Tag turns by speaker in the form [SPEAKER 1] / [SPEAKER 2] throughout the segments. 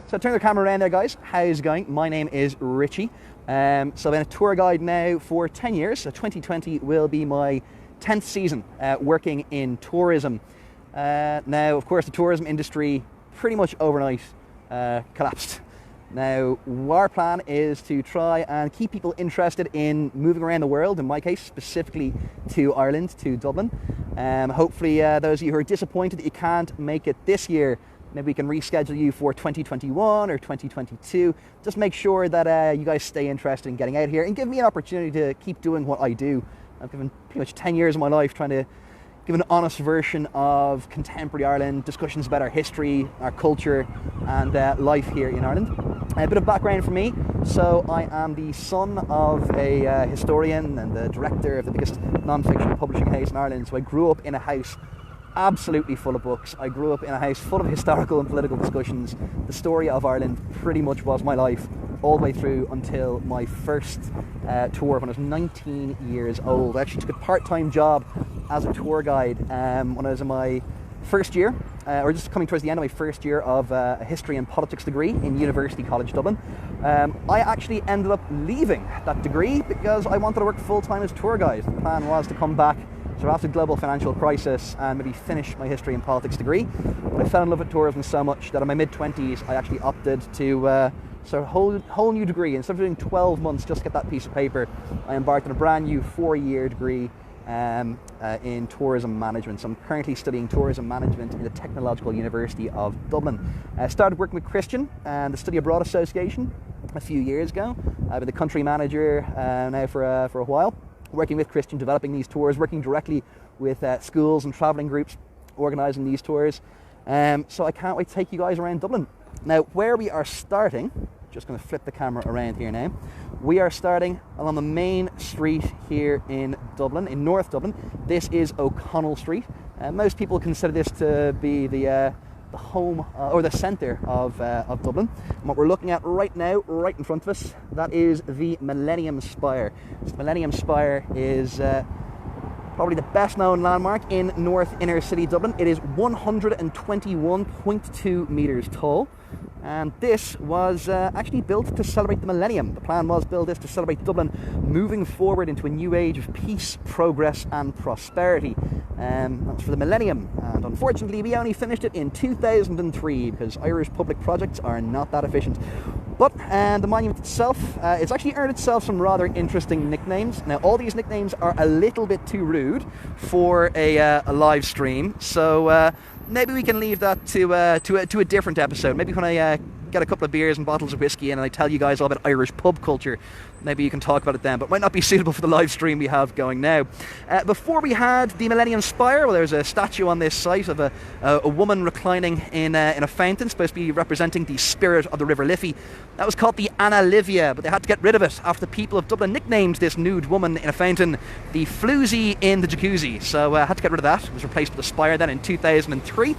[SPEAKER 1] So turn the camera around there, guys. How's it going? My name is Richie. So I've been a tour guide now for 10 years. So 2020 will be my 10th season working in tourism. Now, of course, the tourism industry pretty much overnight collapsed. Now, our plan is to try and keep people interested in moving around the world, in my case, specifically to Ireland, to Dublin. Hopefully, those of you who are disappointed that you can't make it this year, maybe we can reschedule you for 2021 or 2022. Just make sure that you guys stay interested in getting out here and give me an opportunity to keep doing what I do. I've given pretty much 10 years of my life trying to give an honest version of contemporary Ireland, discussions about our history, our culture, and life here in Ireland. A bit of background for me. So I am the son of a historian and the director of the biggest non-fiction publishing house in Ireland. So I grew up in a house absolutely full of books. I grew up in a house full of historical and political discussions. The story of Ireland pretty much was my life all the way through until my first tour when I was 19 years old. I actually took a part-time job as a tour guide when I was in my first year, or just coming towards the end of my first year of a history and politics degree in University College Dublin. I actually ended up leaving that degree because I wanted to work full-time as a tour guide. The plan was to come back so after the global financial crisis and maybe finish my history and politics degree. But I fell in love with tourism so much that in my mid-20s I actually opted to start a whole new degree. Instead of doing 12 months just to get that piece of paper, I embarked on a brand new 4-year degree in tourism management. So I'm currently studying tourism management in the Technological University of Dublin. I started working with Christian and the Study Abroad Association a few years ago. I've been the country manager now for a while, working with Christian, developing these tours, working directly with schools and travelling groups, organising these tours. So I can't wait to take you guys around Dublin. Now, where we are starting, just going to flip the camera around here now. We are starting along the main street here in Dublin, in North Dublin. This is O'Connell Street. Most people consider this to be the home or the centre of Dublin. And what we're looking at right now, right in front of us, that is the Millennium Spire. So the Millennium Spire is probably the best known landmark in North Inner City Dublin. It is 121.2 metres tall. And this was actually built to celebrate the millennium. The plan was build this to celebrate Dublin moving forward into a new age of peace, progress and prosperity. That was for the millennium. And unfortunately, we only finished it in 2003 because Irish public projects are not that efficient. But the monument itself, it's actually earned itself some rather interesting nicknames. Now, all these nicknames are a little bit too rude for a live stream. So maybe we can leave that to a different episode. Maybe when I get a couple of beers and bottles of whiskey in and I tell you guys all about Irish pub culture, maybe you can talk about it then, but might not be suitable for the live stream we have going now. Before we had the Millennium Spire, well, there's a statue on this site of a woman reclining in a fountain, supposed to be representing the spirit of the River Liffey. That was called the Anna Livia, but they had to get rid of it after the people of Dublin nicknamed this nude woman in a fountain the Floozy in the Jacuzzi. So had to get rid of that. It was replaced with a spire then in 2003.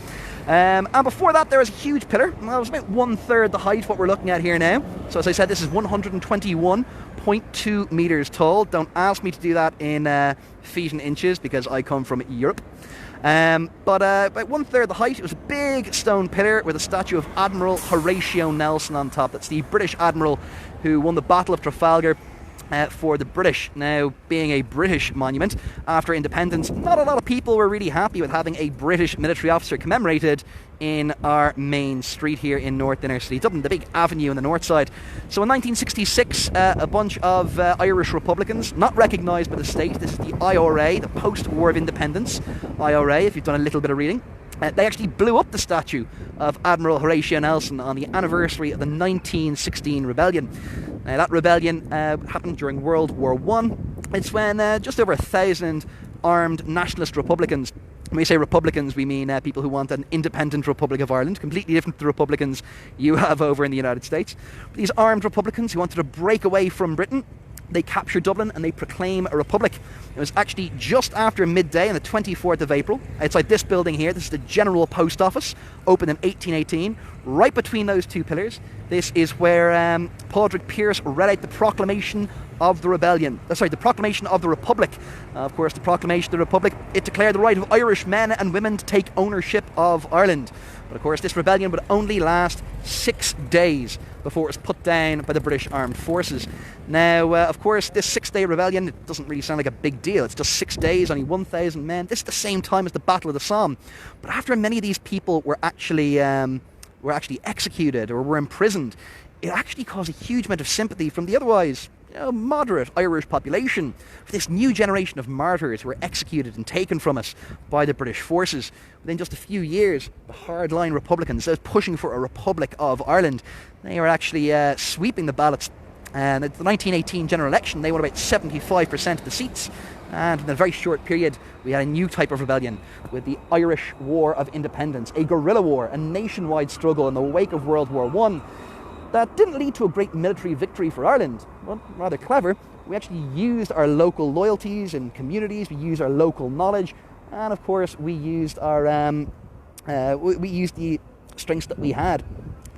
[SPEAKER 1] And before that, there was a huge pillar. Well, it was about 1/3 the height what we're looking at here now. So as I said, this is 121.2 metres tall. Don't ask me to do that in feet and inches because I come from Europe. But about 1/3 the height. It was a big stone pillar with a statue of Admiral Horatio Nelson on top. That's the British admiral who won the Battle of Trafalgar for the British. Now, being a British monument, after independence, not a lot of people were really happy with having a British military officer commemorated in our main street here in North Inner City Dublin, the big avenue on the north side. So in 1966, a bunch of Irish Republicans, not recognised by the state, this is the IRA, the Post-War of Independence IRA, if you've done a little bit of reading, they actually blew up the statue of Admiral Horatio Nelson on the anniversary of the 1916 rebellion. Now, that rebellion happened during World War I. It's when just over 1,000 armed nationalist Republicans, when we say Republicans, we mean people who want an independent Republic of Ireland, completely different to the Republicans you have over in the United States. But these armed Republicans who wanted to break away from Britain, they capture Dublin and they proclaim a republic. It was actually just after midday on the 24th of April, outside this building here. This is the General Post Office, opened in 1818, right between those two pillars. This is where Padraig Pearse read out the Proclamation of the Rebellion. The Proclamation of the Republic. Of course, the Proclamation of the Republic, it declared the right of Irish men and women to take ownership of Ireland. But of course, this rebellion would only last 6 days before it was put down by the British Armed Forces. Now, of course, this 6-day rebellion, it doesn't really sound like a big deal. It's just 6 days, only 1,000 men. This is the same time as the Battle of the Somme. But after many of these people were actually executed or were imprisoned, it actually caused a huge amount of sympathy from the otherwise moderate Irish population for this new generation of martyrs who were executed and taken from us by the British forces. Within just a few years, the hardline Republicans, those pushing for a Republic of Ireland, they were actually sweeping the ballots. And at the 1918 general election, they won about 75% of the seats. And in a very short period, we had a new type of rebellion with the Irish War of Independence, a guerrilla war, a nationwide struggle in the wake of World War I. That didn't lead to a great military victory for Ireland. Well, rather clever. We actually used our local loyalties and communities. We used our local knowledge, and of course, we used our the strengths that we had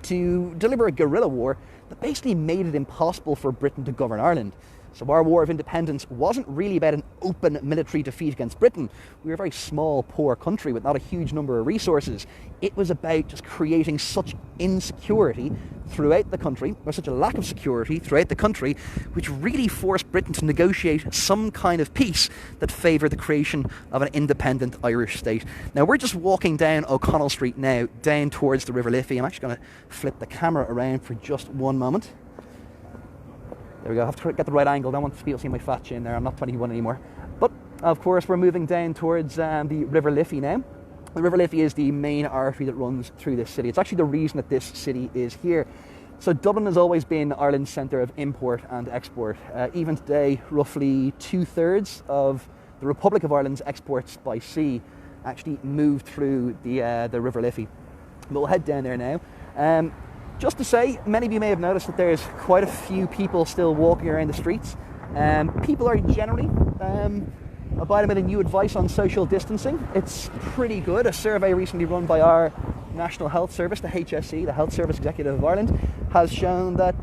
[SPEAKER 1] to deliver a guerrilla war that basically made it impossible for Britain to govern Ireland. So our War of Independence wasn't really about an open military defeat against Britain. We were a very small, poor country with not a huge number of resources. It was about just creating such insecurity throughout the country, or such a lack of security throughout the country, which really forced Britain to negotiate some kind of peace that favoured the creation of an independent Irish state. Now, we're just walking down O'Connell Street now, down towards the River Liffey. I'm actually going to flip the camera around for just one moment. There we go, I have to get the right angle. I don't want people to see my fat chin there. I'm not 21 anymore. But, of course, we're moving down towards the River Liffey now. The River Liffey is the main artery that runs through this city. It's actually the reason that this city is here. So Dublin has always been Ireland's centre of import and export. Even today, roughly 2/3 of the Republic of Ireland's exports by sea actually move through the River Liffey. But we'll head down there now. Just to say, many of you may have noticed that there's quite a few people still walking around the streets. People are generally abiding by the new advice on social distancing. It's pretty good. A survey recently run by our National Health Service, the HSE, the Health Service Executive of Ireland, has shown that,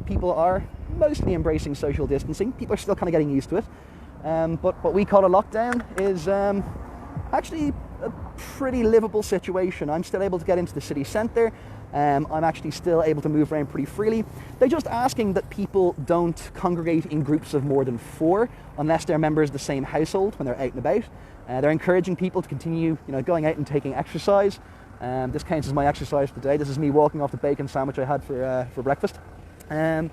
[SPEAKER 1] people are mostly embracing social distancing. People are still kind of getting used to it. But what we call a lockdown is actually a pretty livable situation. I'm still able to get into the city centre. I'm actually still able to move around pretty freely. They're just asking that people don't congregate in groups of more than 4 unless they're members of the same household when they're out and about. They're encouraging people to continue going out and taking exercise. This counts as my exercise today. This is me walking off the bacon sandwich I had for breakfast. And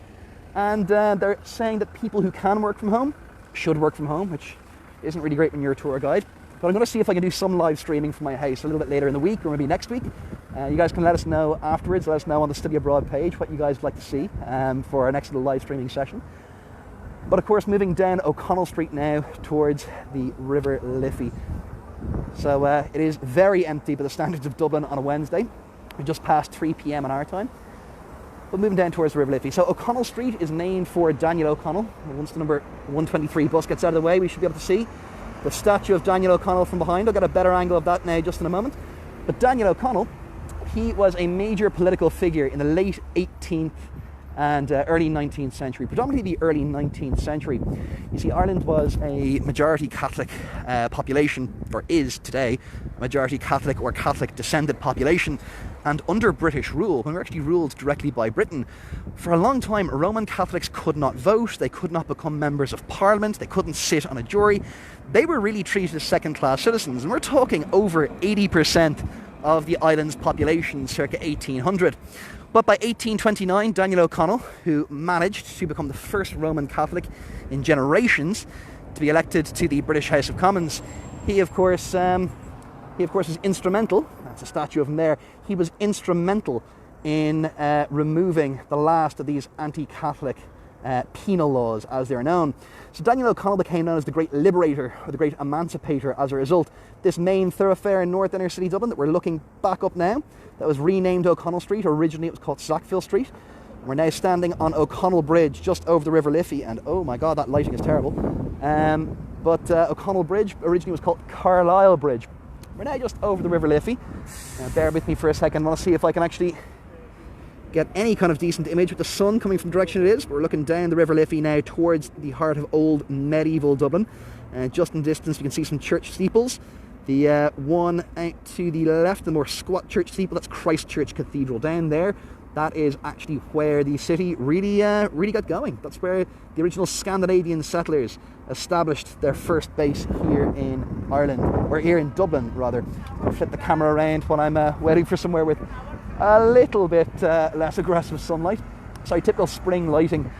[SPEAKER 1] they're saying that people who can work from home should work from home, which isn't really great when you're a tour guide. But I'm going to see if I can do some live streaming from my house a little bit later in the week, or maybe next week. You guys can let us know afterwards. Let us know on the Study Abroad page what you guys would like to see for our next little live streaming session. But of course, moving down O'Connell Street now towards the River Liffey. So it is very empty by the standards of Dublin on a Wednesday. We're just past 3 p.m. in our time. But moving down towards the River Liffey. So O'Connell Street is named for Daniel O'Connell. Once the number 123 bus gets out of the way, we should be able to see the statue of Daniel O'Connell from behind. I'll get a better angle of that now just in a moment. But Daniel O'Connell, he was a major political figure in the late 18th and early 19th century, predominantly the early 19th century. You see, Ireland was a majority Catholic population, or is today a majority Catholic or Catholic descended population. And under British rule, when we were actually ruled directly by Britain, for a long time Roman Catholics could not vote, they could not become members of Parliament, they couldn't sit on a jury. They were really treated as second-class citizens, and we're talking over 80% of the island's population, circa 1800. But by 1829, Daniel O'Connell, who managed to become the first Roman Catholic in generations to be elected to the British House of Commons, he of course was instrumental. That's a statue of him there. He was instrumental in removing the last of these anti-Catholic penal laws, as they're known. So Daniel O'Connell became known as the great liberator, or the great emancipator as a result. This main thoroughfare in North Inner City Dublin that we're looking back up now, that was renamed O'Connell Street. Originally it was called Sackville Street. We're now standing on O'Connell Bridge just over the River Liffey, and oh my god, that lighting is terrible. But O'Connell Bridge originally was called Carlisle Bridge. We're now just over the River Liffey. Bear with me for a second. I want to see if I can actually get any kind of decent image with the sun coming from the direction it is. We're looking down the River Liffey now towards the heart of old medieval Dublin. Just in distance, you can see some church steeples. The one out to the left, the more squat church steeple, that's Christchurch Cathedral. Down there, that is actually where the city really got going. That's where the original Scandinavian settlers established their first base here in Ireland, or here in Dublin rather. I'll flip the camera around while I'm waiting for somewhere with a little bit less aggressive sunlight. Sorry, typical spring lighting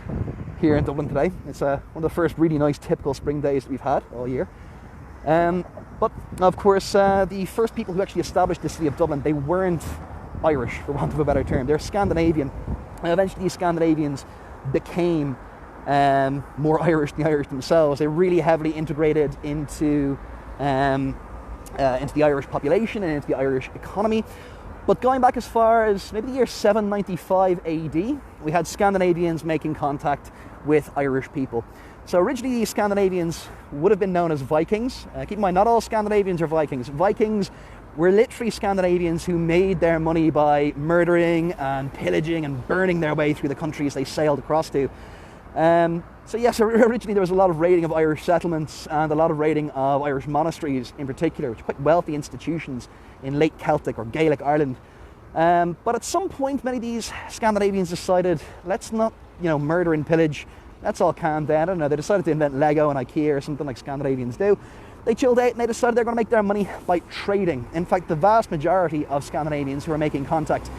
[SPEAKER 1] here in Dublin today. It's one of the first really nice typical spring days that we've had all year. But of course, the first people who actually established the city of Dublin, they weren't Irish, for want of a better term. They're Scandinavian. And eventually these Scandinavians became more Irish than the Irish themselves. They really heavily integrated into the Irish population and into the Irish economy. But going back as far as maybe the year 795 AD, we had Scandinavians making contact with Irish people. So originally these Scandinavians would have been known as Vikings. Keep in mind, not all Scandinavians are Vikings. Vikings were literally Scandinavians who made their money by murdering and pillaging and burning their way through the countries they sailed across to. So yes, originally there was a lot of raiding of Irish settlements and a lot of raiding of Irish monasteries in particular, which are quite wealthy institutions in late Celtic or Gaelic Ireland. But at some point, many of these Scandinavians decided, let's not, murder and pillage. Let's all calm down. I don't know, they decided to invent Lego and IKEA or something like Scandinavians do. They chilled out and they decided they're going to make their money by trading. In fact, the vast majority of Scandinavians who are making contact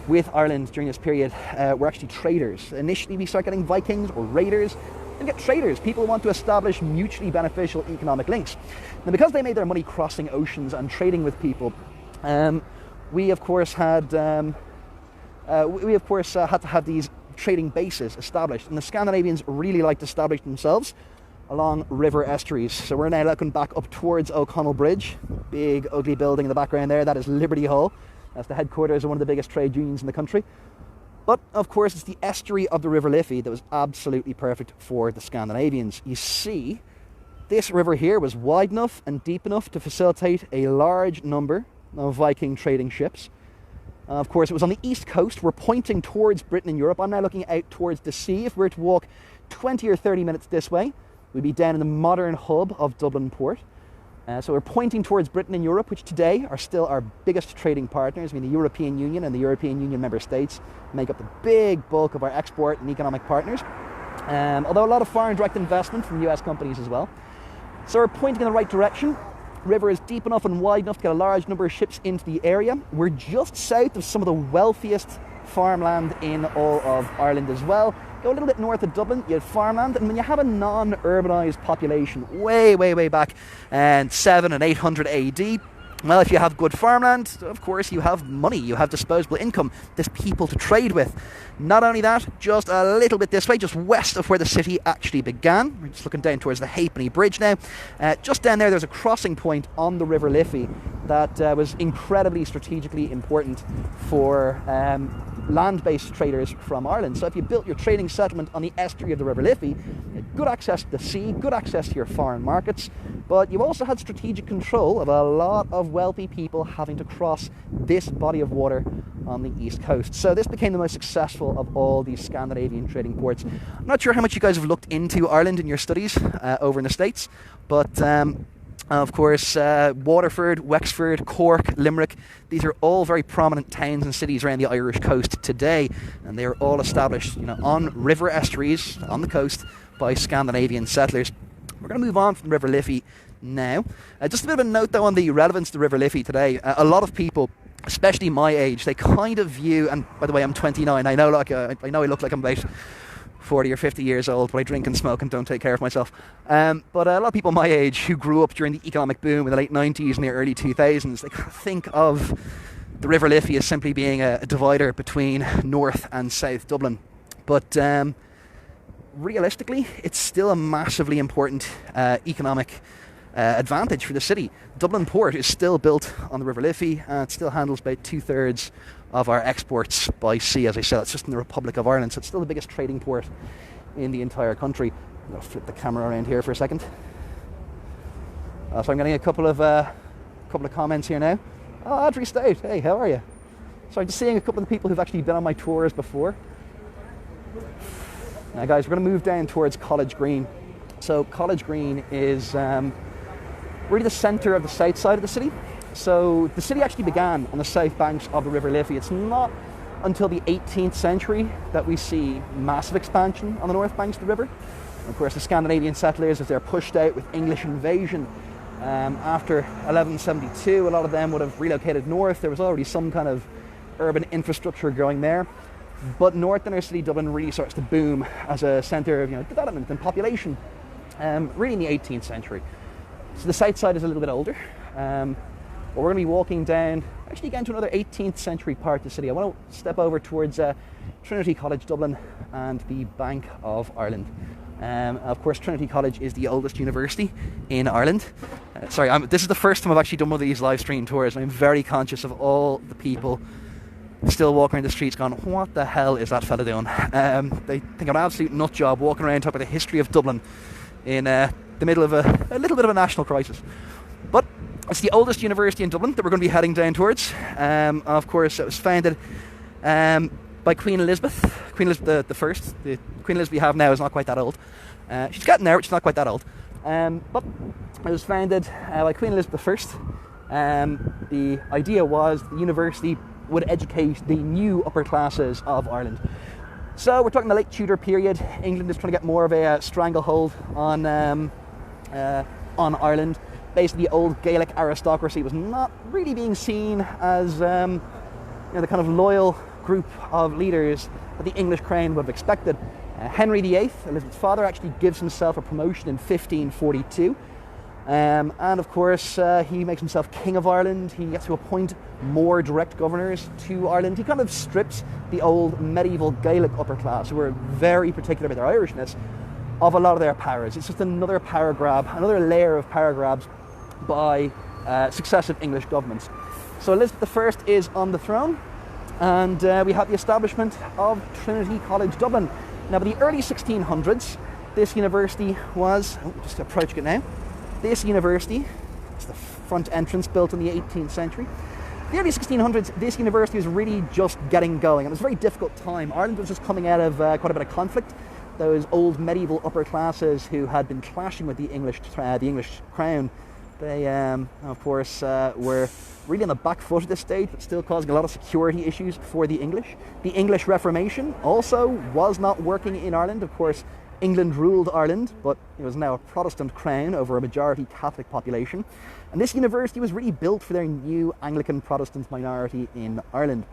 [SPEAKER 1] with Ireland during this period were actually traders. Initially, we start getting Vikings or raiders. Then get traders, people who want to establish mutually beneficial economic links. Now, because they made their money crossing oceans and trading with people, we of course had to have these trading bases established, and the Scandinavians really liked to establish themselves along river estuaries. So we're now looking back up towards O'Connell Bridge, big ugly building in the background there. That is Liberty Hall. That's the headquarters of one of the biggest trade unions in the country. But of course it's the estuary of the River Liffey that was absolutely perfect for the Scandinavians. You see, this river here was wide enough and deep enough to facilitate a large number of Viking trading ships. Of course, it was on the east coast. We're pointing towards Britain and Europe. I'm now looking out towards the sea. If we were to walk 20 or 30 minutes this way, we'd be down in the modern hub of Dublin Port. So we're pointing towards Britain and Europe, which today are still our biggest trading partners. I mean, the European Union and the European Union member states make up the big bulk of our export and economic partners. Although a lot of foreign direct investment from US companies as well. So we're pointing in the right direction. River is deep enough and wide enough to get a large number of ships into the area. We're just south of some of the wealthiest farmland in all of Ireland as well. Go a little bit north of Dublin, you have farmland, and when you have a non-urbanised population way, way, way back in 700 and 800 AD, well, if you have good farmland, of course you have money, you have disposable income, there's people to trade with. Not only that, just a little bit this way, just west of where the city actually began, we're just looking down towards the Halfpenny Bridge now, just down there's a crossing point on the River Liffey that was incredibly strategically important for land-based traders from Ireland. So if you built your trading settlement on the estuary of the River Liffey, you had good access to the sea, good access to your foreign markets, but you also had strategic control of a lot of wealthy people having to cross this body of water on the east coast. So this became the most successful of all these Scandinavian trading ports. I'm not sure how much you guys have looked into Ireland in your studies over in the States, but of course, Waterford, Wexford, Cork, Limerick, these are all very prominent towns and cities around the Irish coast today, and they are all established, on river estuaries on the coast by Scandinavian settlers. We're going to move on from the River Liffey now. Just a bit of a note, though, on the relevance of the River Liffey today. A lot of people, especially my age, they kind of view, and by the way, I'm 29, I know I look like I'm about 40 or 50 years old, but I drink and smoke and don't take care of myself. But a lot of people my age who grew up during the economic boom in the late 90s and the early 2000s, they think of the River Liffey as simply being a divider between North and South Dublin. But realistically, it's still a massively important economic advantage for the city. Dublin Port is still built on the River Liffey, and it still handles about 2/3 of our exports by sea. As I said, it's just in the Republic of Ireland, so it's still the biggest trading port in the entire country. I'm going to flip the camera around here for a second. So I'm getting a couple of comments here now. Oh, Audrey Stout, hey, how are you? So I'm just seeing a couple of the people who've actually been on my tours before. Now guys, we're going to move down towards College Green. So College Green is really the centre of the south side of the city. So the city actually began on the south banks of the River Liffey. It's not until the 18th century that we see massive expansion on the north banks of the river. And of course, the Scandinavian settlers, as they're pushed out with English invasion, after 1172, a lot of them would have relocated north. There was already some kind of urban infrastructure growing there. But north inner city Dublin really starts to boom as a centre of development and population, really in the 18th century. So the south side is a little bit older. But we're going to be walking down, actually again to another 18th century part of the city. I want to step over towards Trinity College Dublin and the Bank of Ireland. Of course, Trinity College is the oldest university in Ireland. This is the first time I've actually done one of these live stream tours, and I'm very conscious of all the people still walking around the streets going, what the hell is that fella doing? They think I'm an absolute nut job walking around talking about the history of Dublin in the middle of a little bit of a national crisis. But it's the oldest university in Dublin that we're going to be heading down towards. Of course, it was founded by Queen Elizabeth the First. The Queen Elizabeth we have now is not quite that old. She's getting there, but she's not quite that old. But it was founded by Queen Elizabeth I. The idea was the university would educate the new upper classes of Ireland. So we're talking the late Tudor period. England is trying to get more of a stranglehold on Ireland. Basically, the old Gaelic aristocracy was not really being seen as the kind of loyal group of leaders that the English crown would have expected. Henry VIII, Elizabeth's father, actually gives himself a promotion in 1542. And of course, he makes himself King of Ireland. He gets to appoint more direct governors to Ireland. He kind of strips the old medieval Gaelic upper class, who were very particular about their Irishness, of a lot of their powers. It's just another power grab, another layer of power grabs by successive English governments. So Elizabeth I is on the throne, and we have the establishment of Trinity College Dublin. Now, by the early 1600s, this university was, just approaching it now, this university, it's the front entrance built in the 18th century. In the early 1600s, this university was really just getting going. It was a very difficult time. Ireland was just coming out of quite a bit of conflict. Those old medieval upper classes who had been clashing with the English crown, they, of course, were really on the back foot at this stage, but still causing a lot of security issues for the English. The English Reformation also was not working in Ireland. Of course, England ruled Ireland, but it was now a Protestant crown over a majority Catholic population. And this university was really built for their new Anglican Protestant minority in Ireland.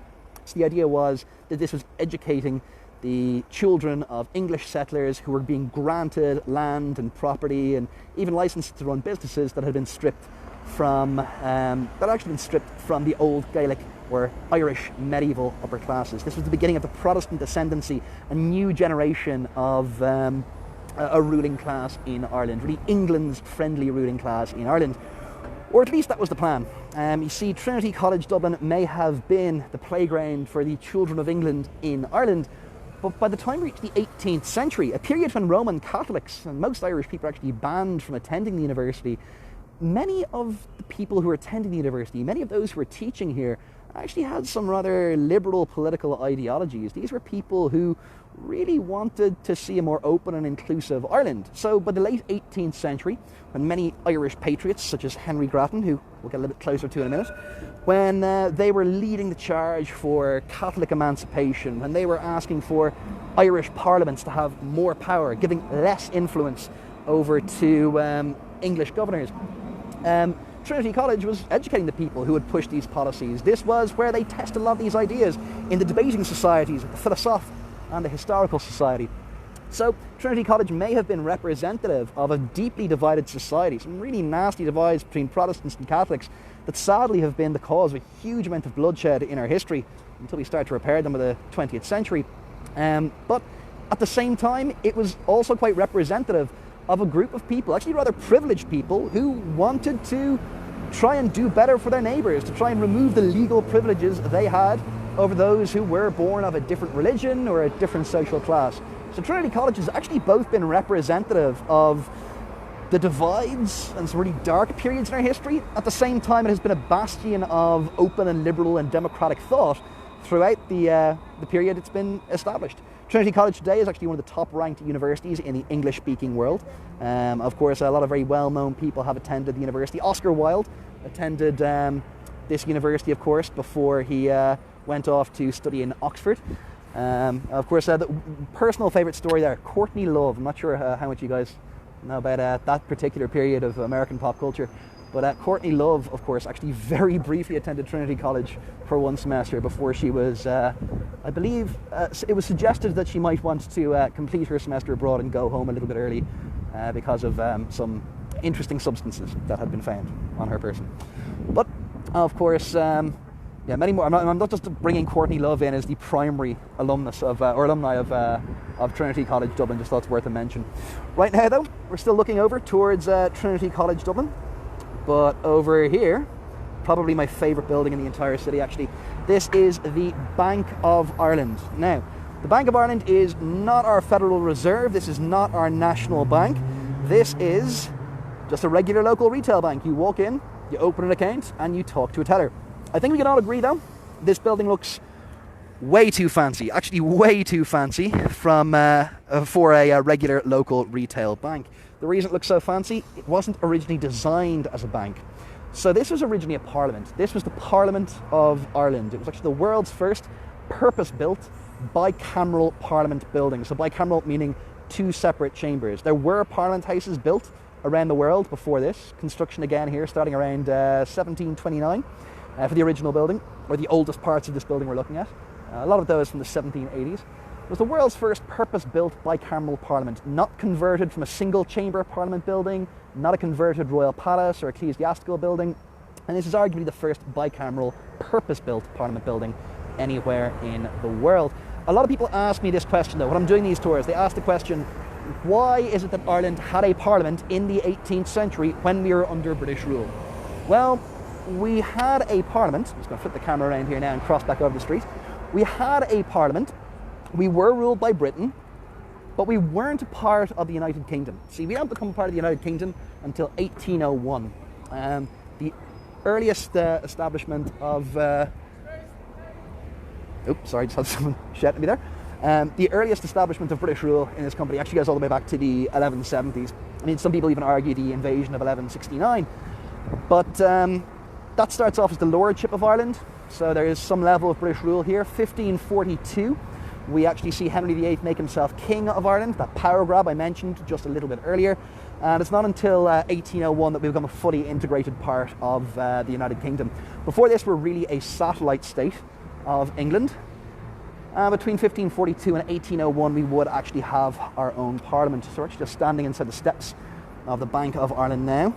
[SPEAKER 1] So the idea was that this was educating the children of English settlers who were being granted land and property and even licenses to run businesses that had been stripped from the old Gaelic or Irish medieval upper classes. This was the beginning of the Protestant ascendancy, a new generation of a ruling class in Ireland, really England's friendly ruling class in Ireland. Or at least that was the plan. You see, Trinity College Dublin may have been the playground for the children of England in Ireland, but by the time we reached the 18th century, a period when Roman Catholics and most Irish people were actually banned from attending the university, many of the people who were attending the university, many of those who were teaching here, actually had some rather liberal political ideologies. These were people who really wanted to see a more open and inclusive Ireland. So by the late 18th century, when many Irish patriots, such as Henry Grattan, who we'll get a little bit closer to in a minute, when they were leading the charge for Catholic emancipation, when they were asking for Irish parliaments to have more power, giving less influence over to English governors, Trinity College was educating the people who would push these policies. This was where they tested a lot of these ideas in the debating societies, the Philosophe and the Historical Society. So Trinity College may have been representative of a deeply divided society, some really nasty divides between Protestants and Catholics that sadly have been the cause of a huge amount of bloodshed in our history until we start to repair them in the 20th century. But at the same time, it was also quite representative of a group of people, actually rather privileged people, who wanted to try and do better for their neighbours, to try and remove the legal privileges they had over those who were born of a different religion or a different social class. So Trinity College has actually both been representative of the divides and some really dark periods in our history. At the same time, it has been a bastion of open and liberal and democratic thought throughout the period it's been established. Trinity College today is actually one of the top-ranked universities in the English-speaking world. Of course, a lot of very well-known people have attended the university. Oscar Wilde attended this university, of course, before he went off to study in Oxford. Of course, the personal favourite story there, Courtney Love. I'm not sure how much you guys know about that particular period of American pop culture. But Courtney Love, of course, actually very briefly attended Trinity College for one semester before she was, I believe, it was suggested that she might want to complete her semester abroad and go home a little bit early because of some interesting substances that had been found on her person. But, of course, yeah, many more. I'm not just bringing Courtney Love in as the primary alumnus of, or alumni of Trinity College Dublin, just thought it's worth a mention. Right now, though, we're still looking over towards Trinity College Dublin. But over here, probably my favourite building in the entire city, actually. This is the Bank of Ireland. Now, the Bank of Ireland is not our Federal Reserve. This is not our national bank. This is just a regular local retail bank. You walk in, you open an account, and you talk to a teller. I think we can all agree, though, this building looks way too fancy. Actually, way too fancy for a regular local retail bank. The reason it looks so fancy, it wasn't originally designed as a bank. So this was originally a parliament. This was the Parliament of Ireland. It was actually the world's first purpose-built bicameral parliament building. So bicameral meaning two separate chambers. There were parliament houses built around the world before this. Construction again here starting around 1729 for the original building, or the oldest parts of this building we're looking at. A lot of those from the 1780s. It was the world's first purpose-built bicameral parliament, not converted from a single-chamber parliament building, not a converted royal palace or ecclesiastical building, and this is arguably the first bicameral purpose-built parliament building anywhere in the world. A lot of people ask me this question, though, when I'm doing these tours. They ask the question, why is it that Ireland had a parliament in the 18th century when we were under British rule? Well, we had a parliament. I'm just going to flip the camera around here now and cross back over the street. We had a parliament. We were ruled by Britain, but we weren't a part of the United Kingdom. See, we don't become part of the United Kingdom until 1801. The earliest establishment of... oops, sorry, just had someone shout at me there. The earliest establishment of British rule in this country actually goes all the way back to the 1170s. I mean, some people even argue the invasion of 1169. But that starts off as the Lordship of Ireland. So there is some level of British rule here. 1542. We actually see Henry VIII make himself King of Ireland, that power grab I mentioned just a little bit earlier. And it's not until 1801 that we become a fully integrated part of the United Kingdom. Before this, we're really a satellite state of England. Between 1542 and 1801, we would actually have our own parliament. So we're actually just standing inside the steps of the Bank of Ireland now.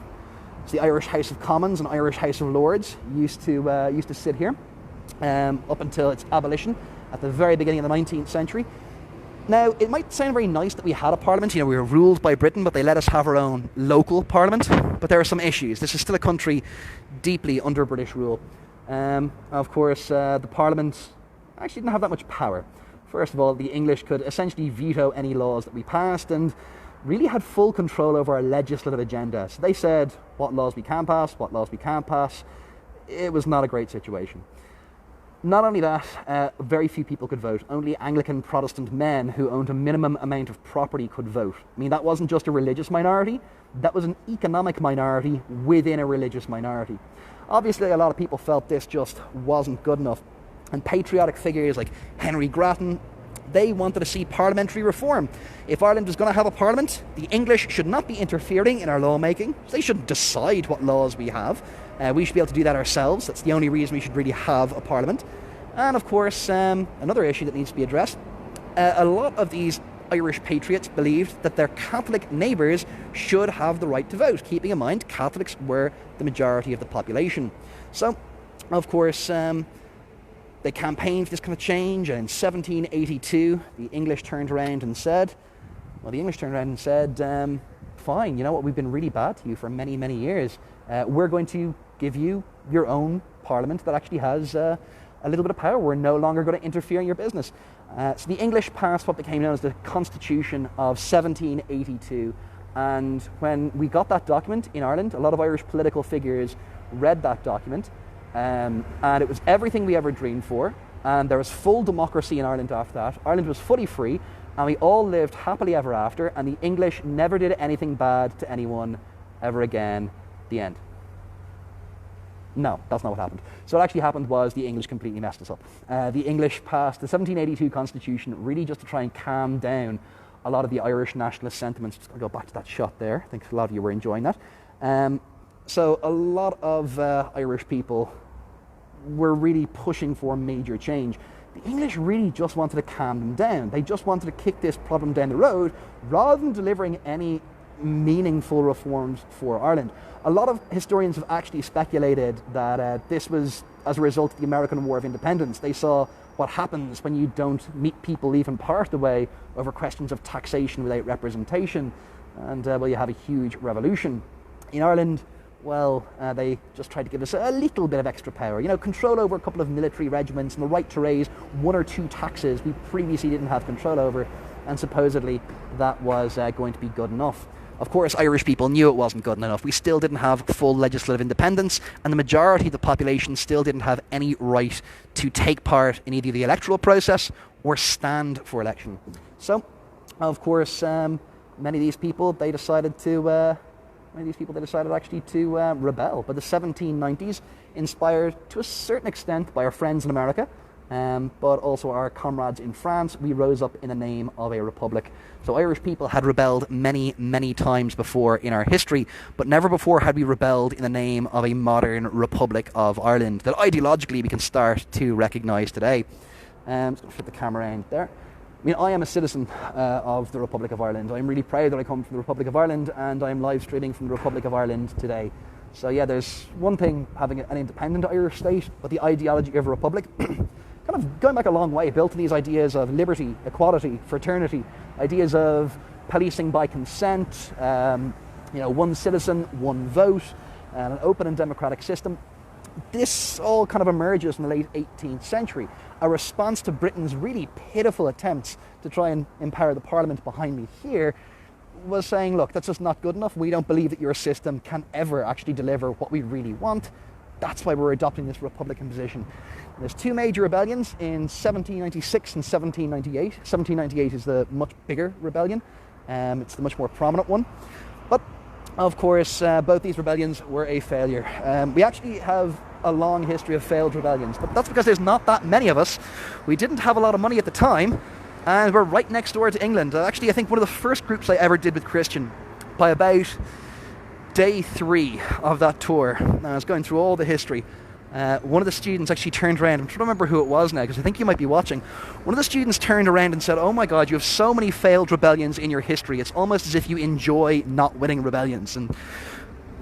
[SPEAKER 1] It's the Irish House of Commons and Irish House of Lords used to sit here up until its abolition at the very beginning of the 19th century. Now, it might sound very nice that we had a parliament. You know, we were ruled by Britain, but they let us have our own local parliament. But there are some issues. This is still a country deeply under British rule. Of course, the parliament actually didn't have that much power. First of all, the English could essentially veto any laws that we passed and really had full control over our legislative agenda. So they said what laws we can pass, what laws we can't pass. It was not a great situation. Not only that, very few people could vote. Only Anglican Protestant men who owned a minimum amount of property could vote. I mean, that wasn't just a religious minority, that was an economic minority within a religious minority. Obviously, a lot of people felt this just wasn't good enough. And patriotic figures like Henry Grattan, they wanted to see parliamentary reform. If Ireland was going to have a parliament, the English should not be interfering in our lawmaking. They shouldn't decide what laws we have. We should be able to do that ourselves. That's the only reason we should really have a parliament. And of course, another issue that needs to be addressed, a lot of these Irish patriots believed that their Catholic neighbours should have the right to vote, keeping in mind Catholics were the majority of the population. So, of course, they campaigned for this kind of change, and in 1782, the English turned around and said, fine, you know what, we've been really bad to you for many, many years. We're going to give you your own parliament that actually has a little bit of power. We're no longer going to interfere in your business. So the English passed what became known as the Constitution of 1782. And when we got that document in Ireland, a lot of Irish political figures read that document. And it was everything we ever dreamed for. And there was full democracy in Ireland after that. Ireland was fully free. And we all lived happily ever after. And the English never did anything bad to anyone ever again. The end. No, that's not what happened. So what actually happened was the English completely messed us up. The English passed the 1782 Constitution really just to try and calm down a lot of the Irish nationalist sentiments. Just going to go back to that shot there. I think a lot of you were enjoying that. So a lot of Irish people were really pushing for major change. The English really just wanted to calm them down. They just wanted to kick this problem down the road rather than delivering any meaningful reforms for Ireland. A lot of historians have actually speculated that this was as a result of the American War of Independence. They saw what happens when you don't meet people even part of the way over questions of taxation without representation, and well, you have a huge revolution. In Ireland, well, they just tried to give us a little bit of extra power. You know, control over a couple of military regiments and the right to raise 1 or 2 taxes we previously didn't have control over, and supposedly that was going to be good enough. Of course, Irish people knew it wasn't good enough. We still didn't have full legislative independence, and the majority of the population still didn't have any right to take part in either the electoral process or stand for election. So, of course, many of these people, they decided actually to rebel. By the 1790s, inspired to a certain extent by our friends in America, but also our comrades in France, we rose up in the name of a republic. So Irish people had rebelled many, many times before in our history, but never before had we rebelled in the name of a modern Republic of Ireland that ideologically we can start to recognise today. Just going to flip the camera around there. I mean, I am a citizen of the Republic of Ireland. I'm really proud that I come from the Republic of Ireland, and I'm live streaming from the Republic of Ireland today. So yeah, there's one thing having an independent Irish state, but the ideology of a republic, kind of going back a long way, built on these ideas of liberty, equality, fraternity, ideas of policing by consent, one citizen, one vote, an open and democratic system. This all kind of emerges in the late 18th century, a response to Britain's really pitiful attempts to try and empower the Parliament behind me here, was saying, look, that's just not good enough. We don't believe that your system can ever actually deliver what we really want. That's why we're adopting this Republican position. And there's 2 major rebellions in 1796 and 1798. 1798 is the much bigger rebellion. It's the much more prominent one. But of course, both these rebellions were a failure. We actually have a long history of failed rebellions, but that's because there's not that many of us. We didn't have a lot of money at the time, and we're right next door to England. Actually, I think one of the first groups I ever did with Christian, by about day 3 of that tour, I was going through all the history. One of the students actually turned around. I'm trying to remember who it was now, because I think you might be watching. One of the students turned around and said, "Oh my God, you have so many failed rebellions in your history. It's almost as if you enjoy not winning rebellions." And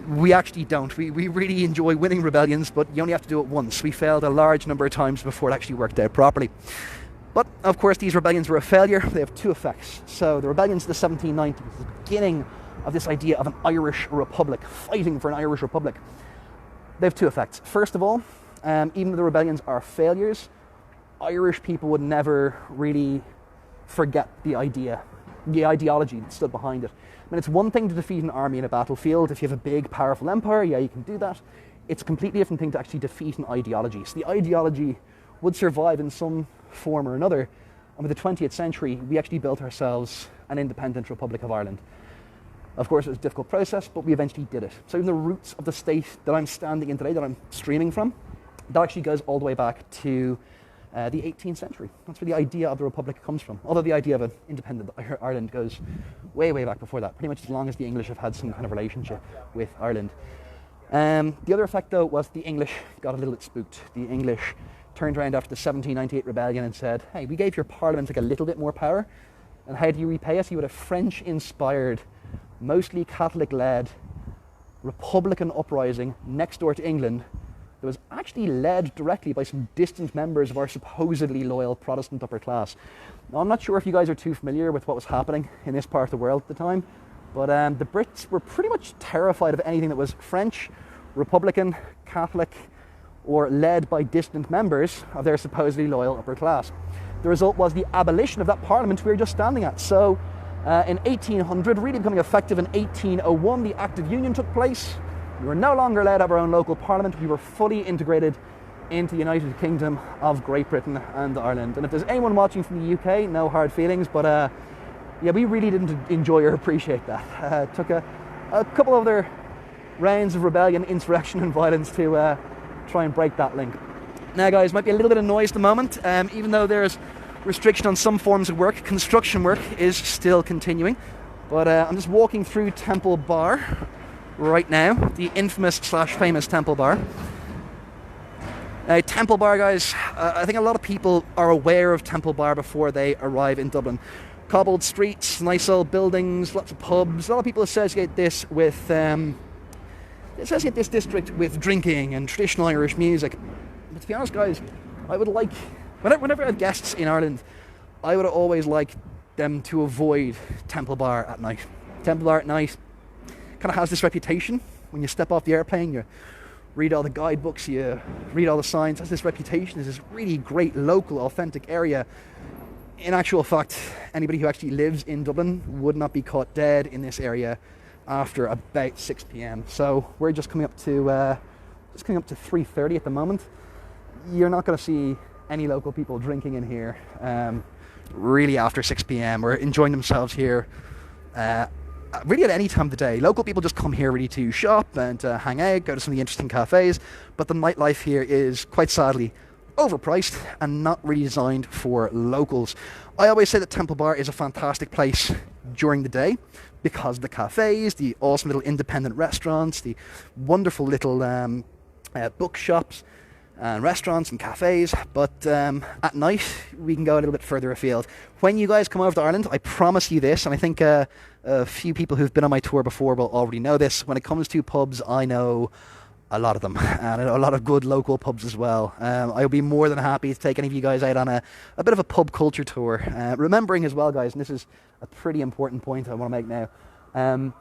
[SPEAKER 1] we actually don't. We really enjoy winning rebellions, but you only have to do it once. We failed a large number of times before it actually worked out properly. But, of course, these rebellions were a failure. They have 2 effects. So the rebellions of the 1790s, the beginning of this idea of an Irish republic, fighting for an Irish republic, they have 2 effects. First of all, even though the rebellions are failures, Irish people would never really forget the ideology that stood behind it. I mean, it's one thing to defeat an army in a battlefield. If you have a big, powerful empire, yeah, you can do that. It's a completely different thing to actually defeat an ideology. So the ideology would survive in some form or another. And with the 20th century, we actually built ourselves an independent Republic of Ireland. Of course, it was a difficult process, but we eventually did it. So even the roots of the state that I'm standing in today, that I'm streaming from, that actually goes all the way back to the 18th century. That's where the idea of the Republic comes from. Although the idea of an independent Ireland goes way, way back before that, pretty much as long as the English have had some kind of relationship with Ireland. The other effect, though, was the English got a little bit spooked. The English turned around after the 1798 rebellion and said, "Hey, we gave your Parliament like a little bit more power, and how do you repay us? You had a French-inspired, mostly Catholic-led Republican uprising next door to England that was actually led directly by some distant members of our supposedly loyal Protestant upper class." Now, I'm not sure if you guys are too familiar with what was happening in this part of the world at the time, but the Brits were pretty much terrified of anything that was French, Republican, Catholic, or led by distant members of their supposedly loyal upper class. The result was the abolition of that parliament we were just standing at. So in 1800, really becoming effective in 1801, the Act of Union took place. We were no longer allowed to have our own local parliament. We were fully integrated into the United Kingdom of Great Britain and Ireland. And if there's anyone watching from the UK, no hard feelings, but yeah, we really didn't enjoy or appreciate that. It took a couple of other rounds of rebellion, insurrection and violence to try and break that link. Now guys, might be a little bit of noise at the moment, even though there's restriction on some forms of work, construction work is still continuing. But I'm just walking through Temple Bar right now, the infamous / famous Temple Bar. Temple Bar, guys, I think a lot of people are aware of Temple Bar before they arrive in Dublin. Cobbled streets, nice old buildings, lots of pubs. A lot of people associate this with this district with drinking and traditional Irish music. But to be honest, guys, I would like, whenever I have guests in Ireland, I would always like them to avoid Temple Bar at night. Temple Bar at night kind of has this reputation. When you step off the airplane, you read all the guidebooks, you read all the signs, has this reputation as this really great local, authentic area. In actual fact, anybody who actually lives in Dublin would not be caught dead in this area after about 6 p.m. So we're just coming up to 3:30 at the moment. You're not going to see any local people drinking in here really after 6 p.m. or enjoying themselves here really at any time of the day. Local people just come here really to shop and hang out, go to some of the interesting cafes, but the nightlife here is quite sadly overpriced and not really designed for locals. I always say that Temple Bar is a fantastic place during the day because of the cafes, the awesome little independent restaurants, the wonderful little bookshops and restaurants and cafes, but at night we can go a little bit further afield. When you guys come over to Ireland, I promise you this, and I think a few people who've been on my tour before will already know this, when it comes to pubs, I know a lot of them, and I know a lot of good local pubs as well. I'll be more than happy to take any of you guys out on a bit of a pub culture tour. Remembering as well, guys, and this is a pretty important point I want to make now,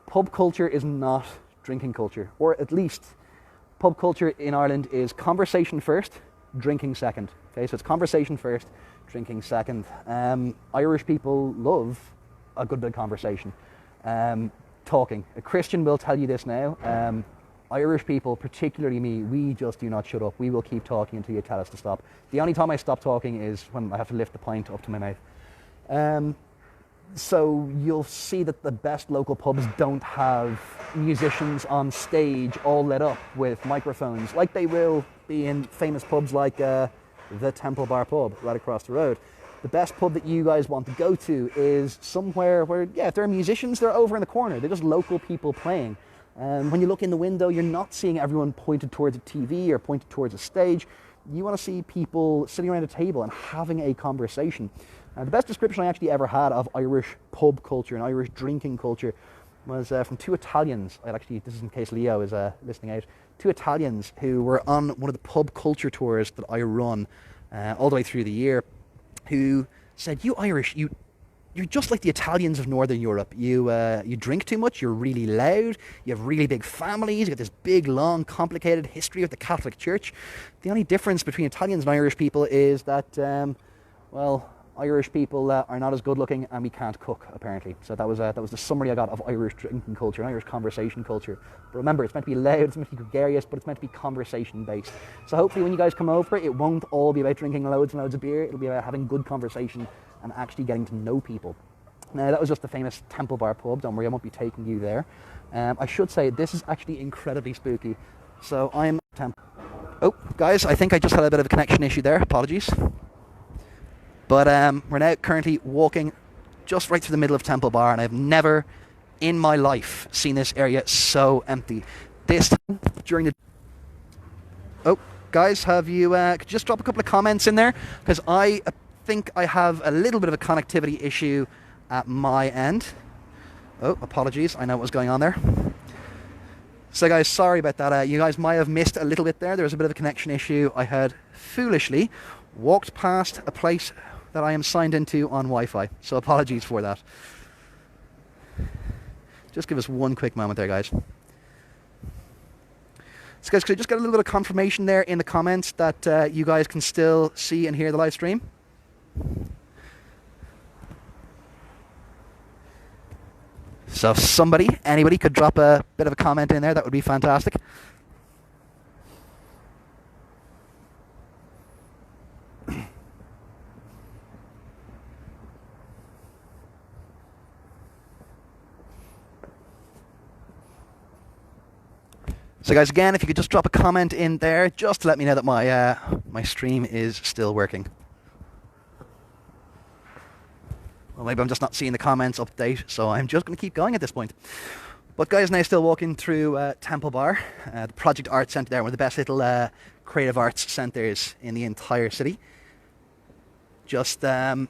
[SPEAKER 1] pub culture is not drinking culture, or at least pub culture in Ireland is conversation first, drinking second. Okay, so it's conversation first, drinking second. Irish people love a good bit of conversation, talking. A Christian will tell you this now. Irish people, particularly me, we just do not shut up. We will keep talking until you tell us to stop. The only time I stop talking is when I have to lift the pint up to my mouth. So you'll see that the best local pubs don't have musicians on stage all lit up with microphones like they will be in famous pubs like the Temple Bar pub right across the road. The best pub that you guys want to go to is somewhere where, yeah, if there are musicians, they're over in the corner. They're just local people playing. When you look in the window, you're not seeing everyone pointed towards a TV or pointed towards a stage. You want to see people sitting around a table and having a conversation. The best description I actually ever had of Irish pub culture and Irish drinking culture was from two Italians. This is in case Leo is listening out. Two Italians who were on one of the pub culture tours that I run all the way through the year, who said, "You Irish, you're just like the Italians of Northern Europe. You drink too much, you're really loud, you have really big families, you got this big, long, complicated history of the Catholic Church. The only difference between Italians and Irish people is that, Irish people are not as good looking and we can't cook, apparently." So that was the summary I got of Irish drinking culture and Irish conversation culture. But remember, it's meant to be loud, it's meant to be gregarious, but it's meant to be conversation based. So hopefully when you guys come over, it won't all be about drinking loads and loads of beer. It'll be about having good conversation and actually getting to know people. Now, that was just the famous Temple Bar pub. Don't worry, I won't be taking you there. I should say this is actually incredibly spooky. So I'm Oh, guys, I think I just had a bit of a connection issue there. Apologies. But we're now currently walking just right through the middle of Temple Bar, and I've never in my life seen this area so empty. This time, during the... Oh, guys, have you... could you just drop a couple of comments in there? Because I think I have a little bit of a connectivity issue at my end. Oh, apologies. I know what was going on there. So, guys, sorry about that. You guys might have missed a little bit there. There was a bit of a connection issue. I had foolishly walked past a place that I am signed into on Wi-Fi. So apologies for that. Just give us one quick moment there, guys. So guys, could I just get a little bit of confirmation there in the comments that you guys can still see and hear the live stream? So if anybody could drop a bit of a comment in there, that would be fantastic. So guys, again, if you could just drop a comment in there just to let me know that my stream is still working. Well, maybe I'm just not seeing the comments update, so I'm just going to keep going at this point. But guys, now still walking through Temple Bar, the Project Art Centre there, one of the best little creative arts centres in the entire city. Just here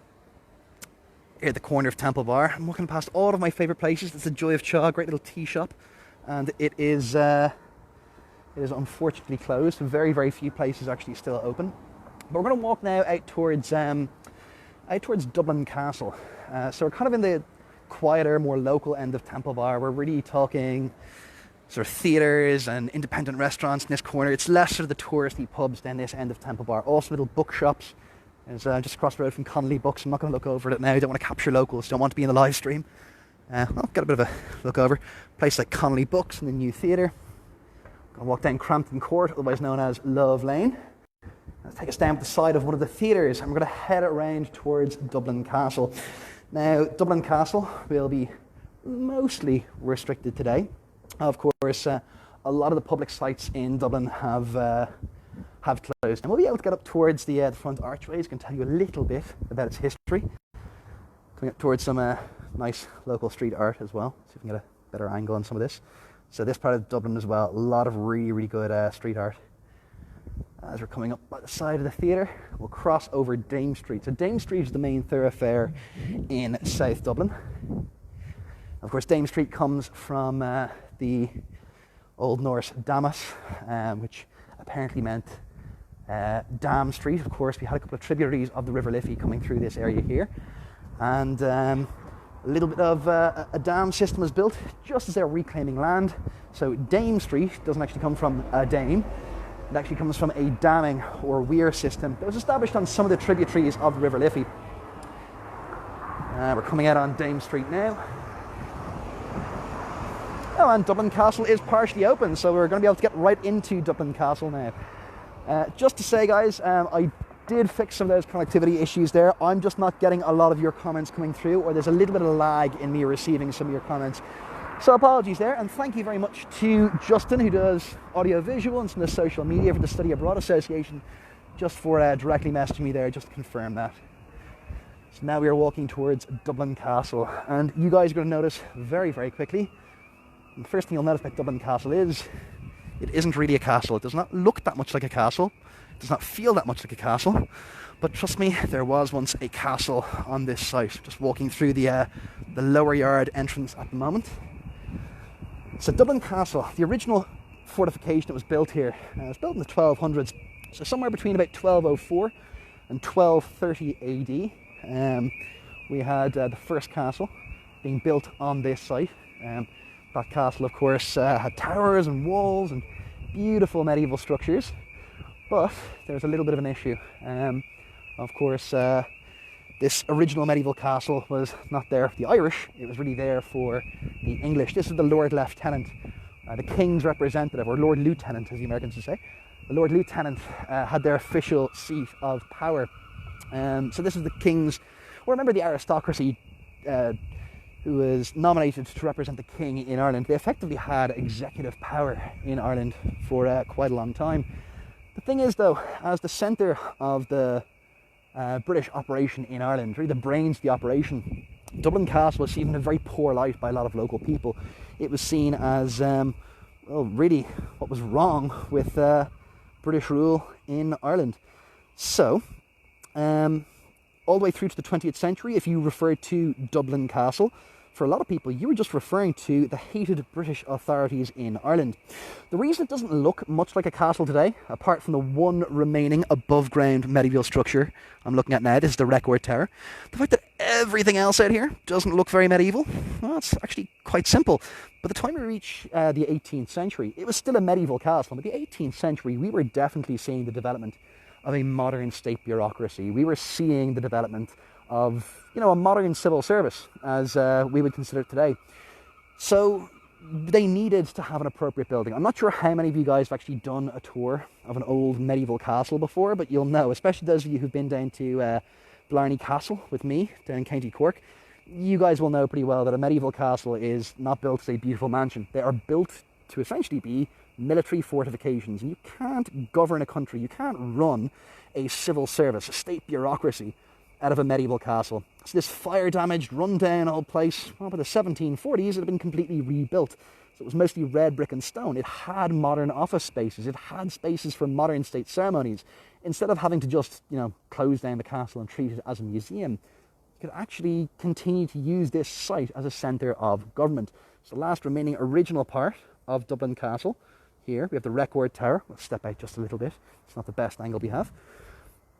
[SPEAKER 1] at the corner of Temple Bar. I'm walking past all of my favourite places. It's the Joy of Cha, great little tea shop, and it is unfortunately closed. Very, very few places actually still open. But we're going to walk now out towards Dublin Castle. So we're kind of in the quieter, more local end of Temple Bar. We're really talking sort of theatres and independent restaurants in this corner. It's less sort of the touristy pubs down this end of Temple Bar. Also little bookshops. There's just across the road from Connolly Books. I'm not going to look over it now. I don't want to capture locals. Don't want to be in the live stream. I'll get a bit of a look over. Place like Connolly Books and the new theatre. Going to walk down Crampton Court, otherwise known as Love Lane. Let's take us down the side of one of the theatres, and we're going to head around towards Dublin Castle. Now, Dublin Castle will be mostly restricted today. Of course, a lot of the public sites in Dublin have closed. And we'll be able to get up towards the front archways. I can tell you a little bit about its history. Coming up towards some nice local street art as well. See if we can get a better angle on some of this. So this part of Dublin as well, a lot of really, really good street art. As we're coming up by the side of the theatre, we'll cross over Dame Street. So Dame Street is the main thoroughfare in South Dublin. Of course, Dame Street comes from the Old Norse Damas, which apparently meant Dam Street. Of course, we had a couple of tributaries of the River Liffey coming through this area here. And a little bit of a dam system was built just as they were reclaiming land. So Dame Street doesn't actually come from a dame. It actually comes from a damming or weir system that was established on some of the tributaries of the River Liffey. We're coming out on Dame Street now. Oh, and Dublin Castle is partially open, so we're going to be able to get right into Dublin Castle now. Just to say, guys, I did fix some of those connectivity issues there. I'm just not getting a lot of your comments coming through, or there's a little bit of lag in me receiving some of your comments. So apologies there, and thank you very much to Justin, who does audio-visual and some of the social media for the Study Abroad Association, just for directly messaging me there, just to confirm that. So now we are walking towards Dublin Castle, and you guys are going to notice very, very quickly, and the first thing you'll notice about Dublin Castle is, it isn't really a castle. It does not look that much like a castle. It does not feel that much like a castle. But trust me, there was once a castle on this site. Just walking through the lower yard entrance at the moment. So Dublin Castle, the original fortification that was built here, was built in the 1200s. So somewhere between about 1204 and 1230 AD. We had the first castle being built on this site. That castle, of course, had towers and walls and beautiful medieval structures. But there's a little bit of an issue. Of course, this original medieval castle was not there for the Irish, it was really there for the English. This is the Lord Lieutenant, the King's representative, or Lord Lieutenant as the Americans would say. The Lord Lieutenant had their official seat of power. So this is the King's, or remember the aristocracy who was nominated to represent the King in Ireland. They effectively had executive power in Ireland for quite a long time. The thing is though, as the centre of the British operation in Ireland, really the brains of the operation, Dublin Castle was seen in a very poor light by a lot of local people. It was seen as, well, really what was wrong with British rule in Ireland. So, all the way through to the 20th century, if you referred to Dublin Castle, for a lot of people, you were just referring to the hated British authorities in Ireland. The reason it doesn't look much like a castle today, apart from the one remaining above-ground medieval structure I'm looking at now, this is the Record Tower, the fact that everything else out here doesn't look very medieval, well, it's actually quite simple. By the time we reach the 18th century, it was still a medieval castle, but the 18th century, we were definitely seeing the development of a modern state bureaucracy. We were seeing the development of, a modern civil service, as we would consider it today. So they needed to have an appropriate building. I'm not sure how many of you guys have actually done a tour of an old medieval castle before, but you'll know, especially those of you who've been down to Blarney Castle with me, down in County Cork, you guys will know pretty well that a medieval castle is not built as a beautiful mansion. They are built to essentially be military fortifications. And you can't govern a country, you can't run a civil service, a state bureaucracy out of a medieval castle. So this fire-damaged, run-down old place, well, by the 1740s, it had been completely rebuilt. So it was mostly red brick and stone. It had modern office spaces. It had spaces for modern state ceremonies. Instead of having to just, close down the castle and treat it as a museum, you could actually continue to use this site as a centre of government. So the last remaining original part of Dublin Castle, here we have the Record Tower. We'll step out just a little bit. It's not the best angle we have.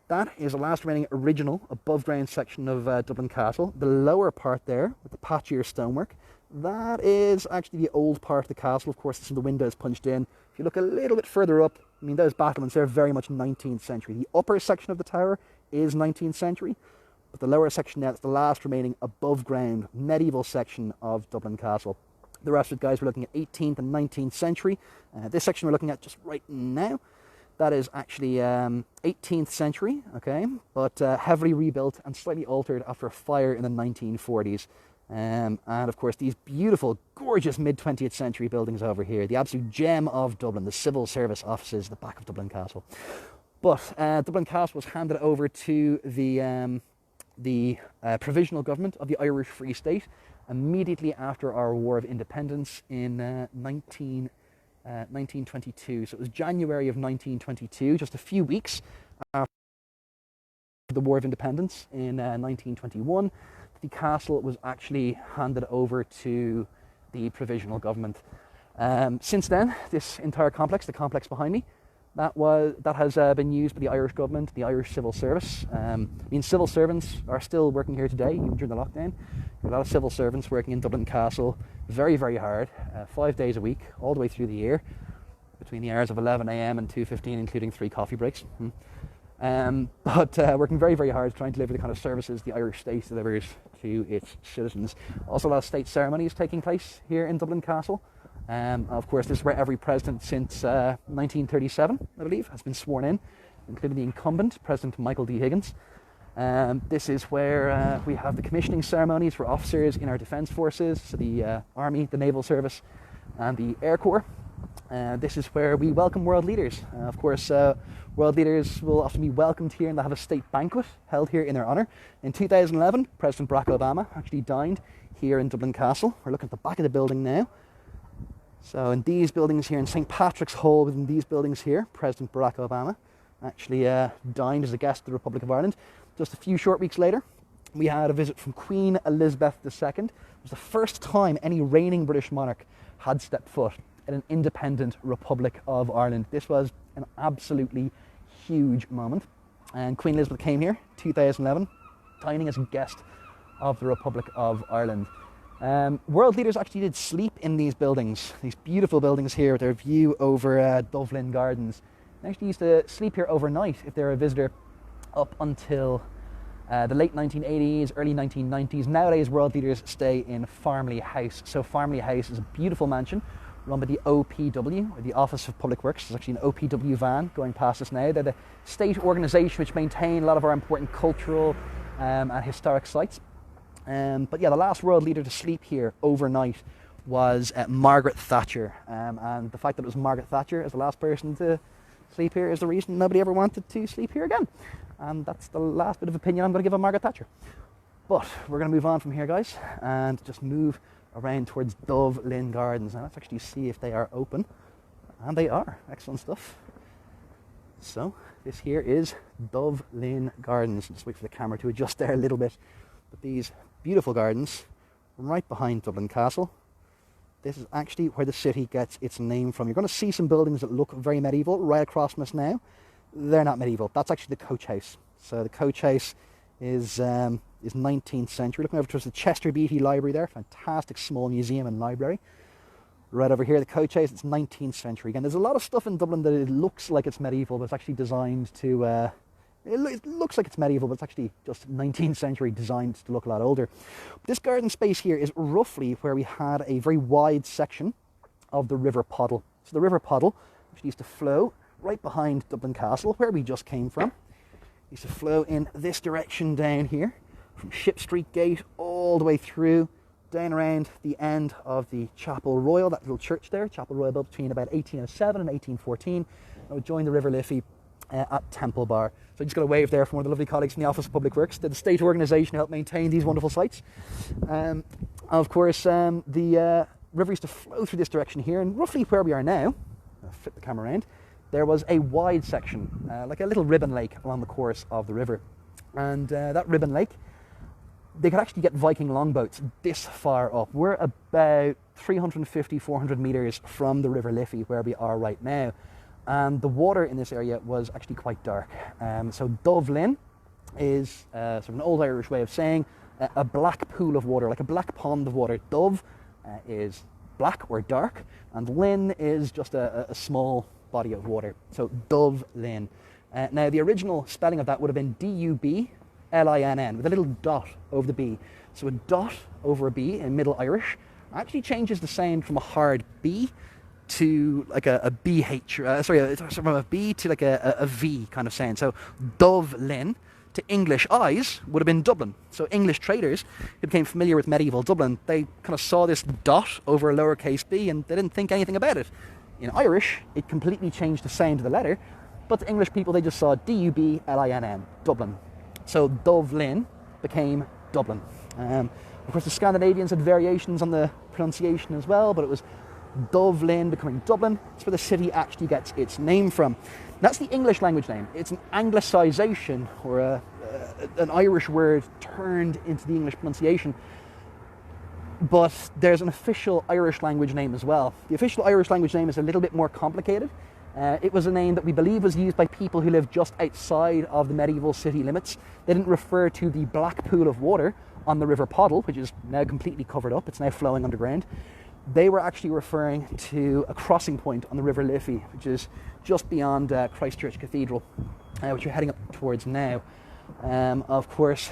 [SPEAKER 1] That is the last remaining original above ground section of Dublin Castle. The lower part there, with the patchier stonework, that is actually the old part of the castle. Of course, some of the windows punched in. If you look a little bit further up, those battlements are very much 19th century. The upper section of the tower is 19th century, but the lower section now is the last remaining above ground medieval section of Dublin Castle. The rest of it, guys, we're looking at 18th and 19th century. This section we're looking at just right now, that is actually 18th century, okay, but heavily rebuilt and slightly altered after a fire in the 1940s. And of course, these beautiful, gorgeous mid-20th century buildings over here, the absolute gem of Dublin, the civil service offices, the back of Dublin Castle. But Dublin Castle was handed over to the provisional government of the Irish Free State immediately after our War of Independence in 1922. So it was January of 1922, just a few weeks after the War of Independence in 1921. The castle was actually handed over to the provisional government. Since then, this entire complex, the complex behind me, that has been used by the Irish government, the Irish civil service. Civil servants are still working here today, even during the lockdown. A lot of civil servants working in Dublin Castle, very, very hard, 5 days a week, all the way through the year, between the hours of 11 a.m. and 2:15, including 3 coffee breaks. But working very, very hard trying to deliver the kind of services the Irish state delivers to its citizens. Also, a lot of state ceremonies taking place here in Dublin Castle. Of course, this is where every president since 1937, I believe, has been sworn in, including the incumbent, President Michael D. Higgins. This is where we have the commissioning ceremonies for officers in our defence forces, so the Army, the Naval Service, and the Air Corps. This is where we welcome world leaders. Of course, world leaders will often be welcomed here and they'll have a state banquet held here in their honour. In 2011, President Barack Obama actually dined here in Dublin Castle. We're looking at the back of the building now. So in these buildings here, in St. Patrick's Hall, within these buildings here, President Barack Obama actually dined as a guest of the Republic of Ireland. Just a few short weeks later, we had a visit from Queen Elizabeth II. It was the first time any reigning British monarch had stepped foot in an independent Republic of Ireland. This was an absolutely huge moment. And Queen Elizabeth came here, 2011, dining as a guest of the Republic of Ireland. World leaders actually did sleep in these buildings, these beautiful buildings here with their view over Dublin Gardens. They actually used to sleep here overnight if they were a visitor up until the late 1980s, early 1990s. Nowadays, world leaders stay in Farmley House. So Farmley House is a beautiful mansion run by the OPW, or the Office of Public Works. There's actually an OPW van going past us now. They're the state organisation which maintain a lot of our important cultural and historic sites. But yeah, the last world leader to sleep here overnight was Margaret Thatcher. And the fact that it was Margaret Thatcher as the last person to sleep here is the reason nobody ever wanted to sleep here again. And that's the last bit of opinion I'm going to give on Margaret Thatcher. But we're going to move on from here, guys, and just move around towards Dublin Gardens. Now let's actually see if they are open. And they are. Excellent stuff. So this here is Dublin Gardens. Just wait for the camera to adjust there a little bit. But these beautiful gardens right behind Dublin Castle. This is actually where the city gets its name from. You're going to see some buildings that look very medieval right across from us now. They're not medieval. That's actually the coach house. So the coach house is 19th century. Looking over towards the Chester Beatty Library there. Fantastic small museum and library. Right over here, the coach house, it's 19th century. Again, there's a lot of stuff in Dublin that it looks like it's medieval, but it's actually designed to... It looks like it's medieval, but it's actually just 19th century, designed to look a lot older. This garden space here is roughly where we had a very wide section of the River Poddle. So the River Poddle, which used to flow right behind Dublin Castle, where we just came from, used to flow in this direction down here, from Ship Street Gate all the way through down around the end of the Chapel Royal, that little church there, Chapel Royal built between about 1807 and 1814. I would join the River Liffey at Temple Bar. So I just got a wave there from one of the lovely colleagues from the Office of Public Works. They're the state organisation who help maintain these wonderful sites. Of course, the river used to flow through this direction here, and roughly where we are now, I'll flip the camera around, there was a wide section, like a little ribbon lake along the course of the river. And that ribbon lake, they could actually get Viking longboats this far up. We're about 350, 400 metres from the River Liffey, where we are right now. And the water in this area was actually quite dark. So Dublin is sort of an old Irish way of saying a black pool of water, like a black pond of water. Dove is black or dark, and Linn is just a small body of water. So Dublin. Now the original spelling of that would have been D-U-B-L-I-N-N with a little dot over the B. So a dot over a B in Middle Irish actually changes the sound from a hard B to like a BH, from a B to like a V kind of sound. So Dublin to English eyes would have been Dublin. So English traders who became familiar with medieval Dublin, they kind of saw this dot over a lowercase b and they didn't think anything about it. In Irish, it completely changed the sound of the letter, but to English people, they just saw D-U-B-L-I-N-N, Dublin. So Dublin became Dublin. Of course, the Scandinavians had variations on the pronunciation as well, but it was Dublin becoming Dublin. That's where the city actually gets its name from. That's the English language name. It's an anglicisation, or an Irish word turned into the English pronunciation. But there's an official Irish language name as well. The official Irish language name is a little bit more complicated. It was a name that we believe was used by people who lived just outside of the medieval city limits. They didn't refer to the black pool of water on the River Poddle, which is now completely covered up. It's now flowing underground. They were actually referring to a crossing point on the River Liffey, which is just beyond Christchurch Cathedral, which we're heading up towards now. Of course,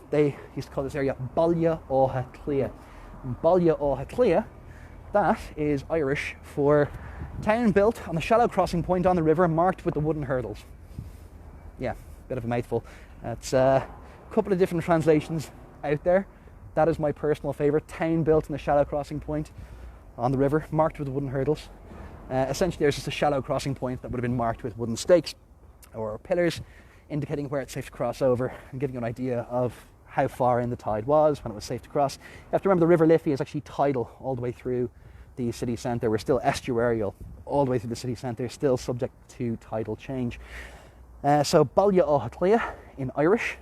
[SPEAKER 1] they used to call this area Baile Átha Cliath. Baile Átha Cliath, that is Irish for town built on the shallow crossing point on the river, marked with the wooden hurdles. Yeah, bit of a mouthful. It's a couple of different translations out there. That is my personal favourite. Town built on the shallow crossing point on the river, marked with wooden hurdles. Essentially, there's just a shallow crossing point that would have been marked with wooden stakes or pillars, indicating where it's safe to cross over and giving you an idea of how far in the tide was when it was safe to cross. You have to remember the River Liffey is actually tidal all the way through the city centre. We're still estuarial all the way through the city centre, still subject to tidal change. So Baile Átha Cliath in Irish,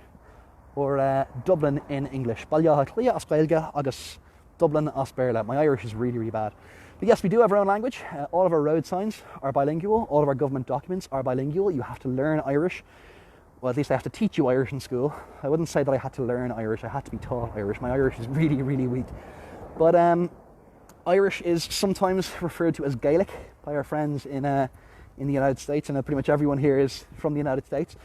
[SPEAKER 1] or Dublin in English. Baile Átha Cliath as Gaeilge agus Dublin as Béarla. My Irish is really, really bad. But yes, we do have our own language. All of our road signs are bilingual. All of our government documents are bilingual. You have to learn Irish. Well, at least I have to teach you Irish in school. I wouldn't say that I had to learn Irish. I had to be taught Irish. My Irish is really, really weak. But Irish is sometimes referred to as Gaelic by our friends in the United States, and pretty much everyone here is from the United States.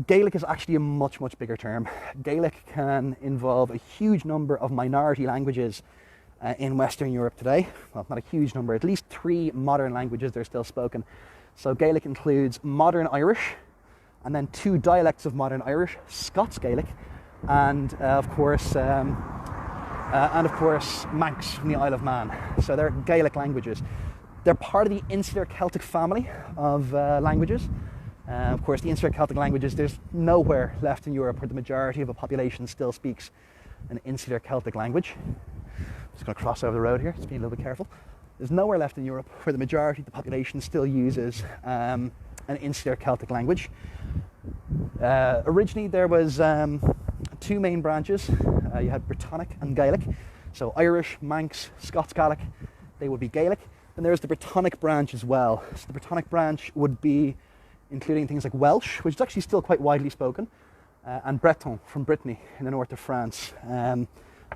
[SPEAKER 1] Gaelic is actually a much, much bigger term. Gaelic can involve a huge number of minority languages in Western Europe today. Well, not a huge number, at least 3 modern languages that are still spoken. So Gaelic includes Modern Irish, and then 2 dialects of Modern Irish, Scots Gaelic, and of course Manx from the Isle of Man. So they're Gaelic languages. They're part of the Insular Celtic family of languages. Of course, the Insular Celtic languages, there's nowhere left in Europe where the majority of a population still speaks an Insular Celtic language. I'm just going to cross over the road here, just being a little bit careful. There's nowhere left in Europe where the majority of the population still uses an Insular Celtic language. Originally, there was 2 main branches. You had Brittonic and Gaelic. So Irish, Manx, Scots Gaelic, they would be Gaelic. And there's the Brittonic branch as well. So the Brittonic branch would be including things like Welsh, which is actually still quite widely spoken, and Breton from Brittany in the north of France, and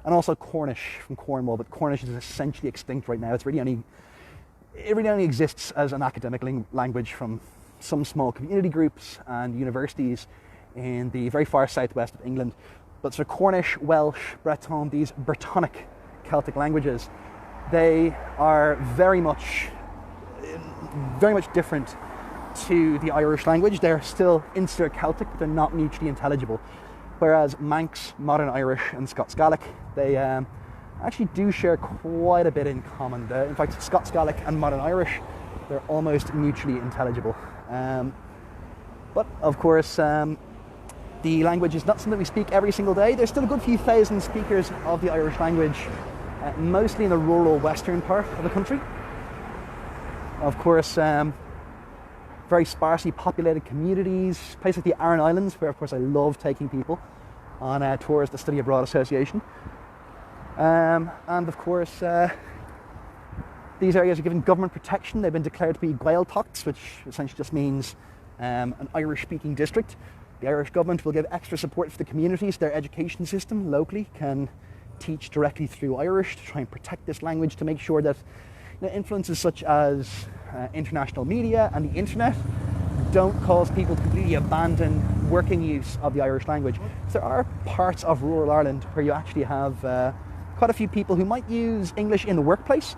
[SPEAKER 1] also Cornish from Cornwall. But Cornish is essentially extinct right now. It really only exists as an academic language from some small community groups and universities in the very far southwest of England. But so Cornish, Welsh, Breton, these Brittonic Celtic languages, they are very much different to the Irish language. They're still Insular Celtic, but they're not mutually intelligible. Whereas Manx, Modern Irish, and Scots Gaelic, they actually do share quite a bit in common. In fact, Scots Gaelic and Modern Irish, they're almost mutually intelligible. But of course, the language is not something we speak every single day. There's still a good few thousand speakers of the Irish language, mostly in the rural western part of the country. Of course, very sparsely populated communities, places like the Aran Islands, where of course I love taking people on tours to Study Abroad Association. And of course, these areas are given government protection. They've been declared to be Gaeltachts, which essentially just means an Irish-speaking district. The Irish government will give extra support for the communities. Their education system locally can teach directly through Irish to try and protect this language, to make sure that influences such as international media and the internet don't cause people to completely abandon working use of the Irish language. So there are parts of rural Ireland where you actually have quite a few people who might use English in the workplace,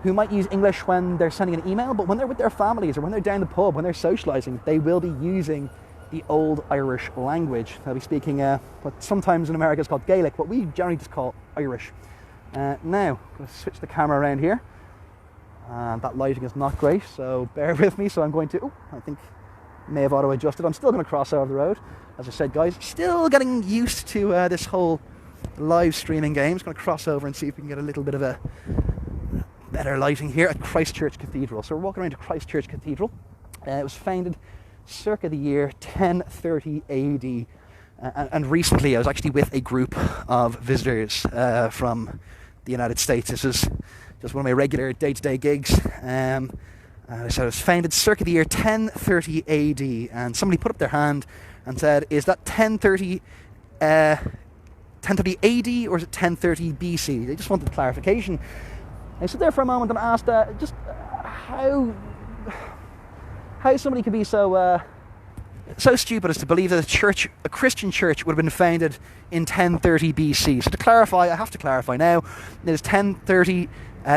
[SPEAKER 1] who might use English when they're sending an email, but when they're with their families or when they're down the pub, when they're socialising, they will be using the old Irish language. They'll be speaking what sometimes in America is called Gaelic, what we generally just call Irish. Now, I'm going to switch the camera around here. And that lighting is not great, so bear with me. So I'm going to, I think may have auto-adjusted. I'm still going to cross over the road. As I said, guys, still getting used to this whole live streaming game. Just going to cross over and see if we can get a little bit of a better lighting here at Christchurch Cathedral. So we're walking around to Christchurch Cathedral. It was founded circa the year 1030 AD. And recently I was actually with a group of visitors from the United States. This is just one of my regular day-to-day gigs. So it was founded circa the year 1030 AD, and somebody put up their hand and said, is that 1030 AD or is it 1030 BC? They just wanted clarification. I stood there for a moment and asked just how somebody could be so stupid as to believe that a Christian church would have been founded in 1030 BC. So to clarify, I have to clarify now, it is 1030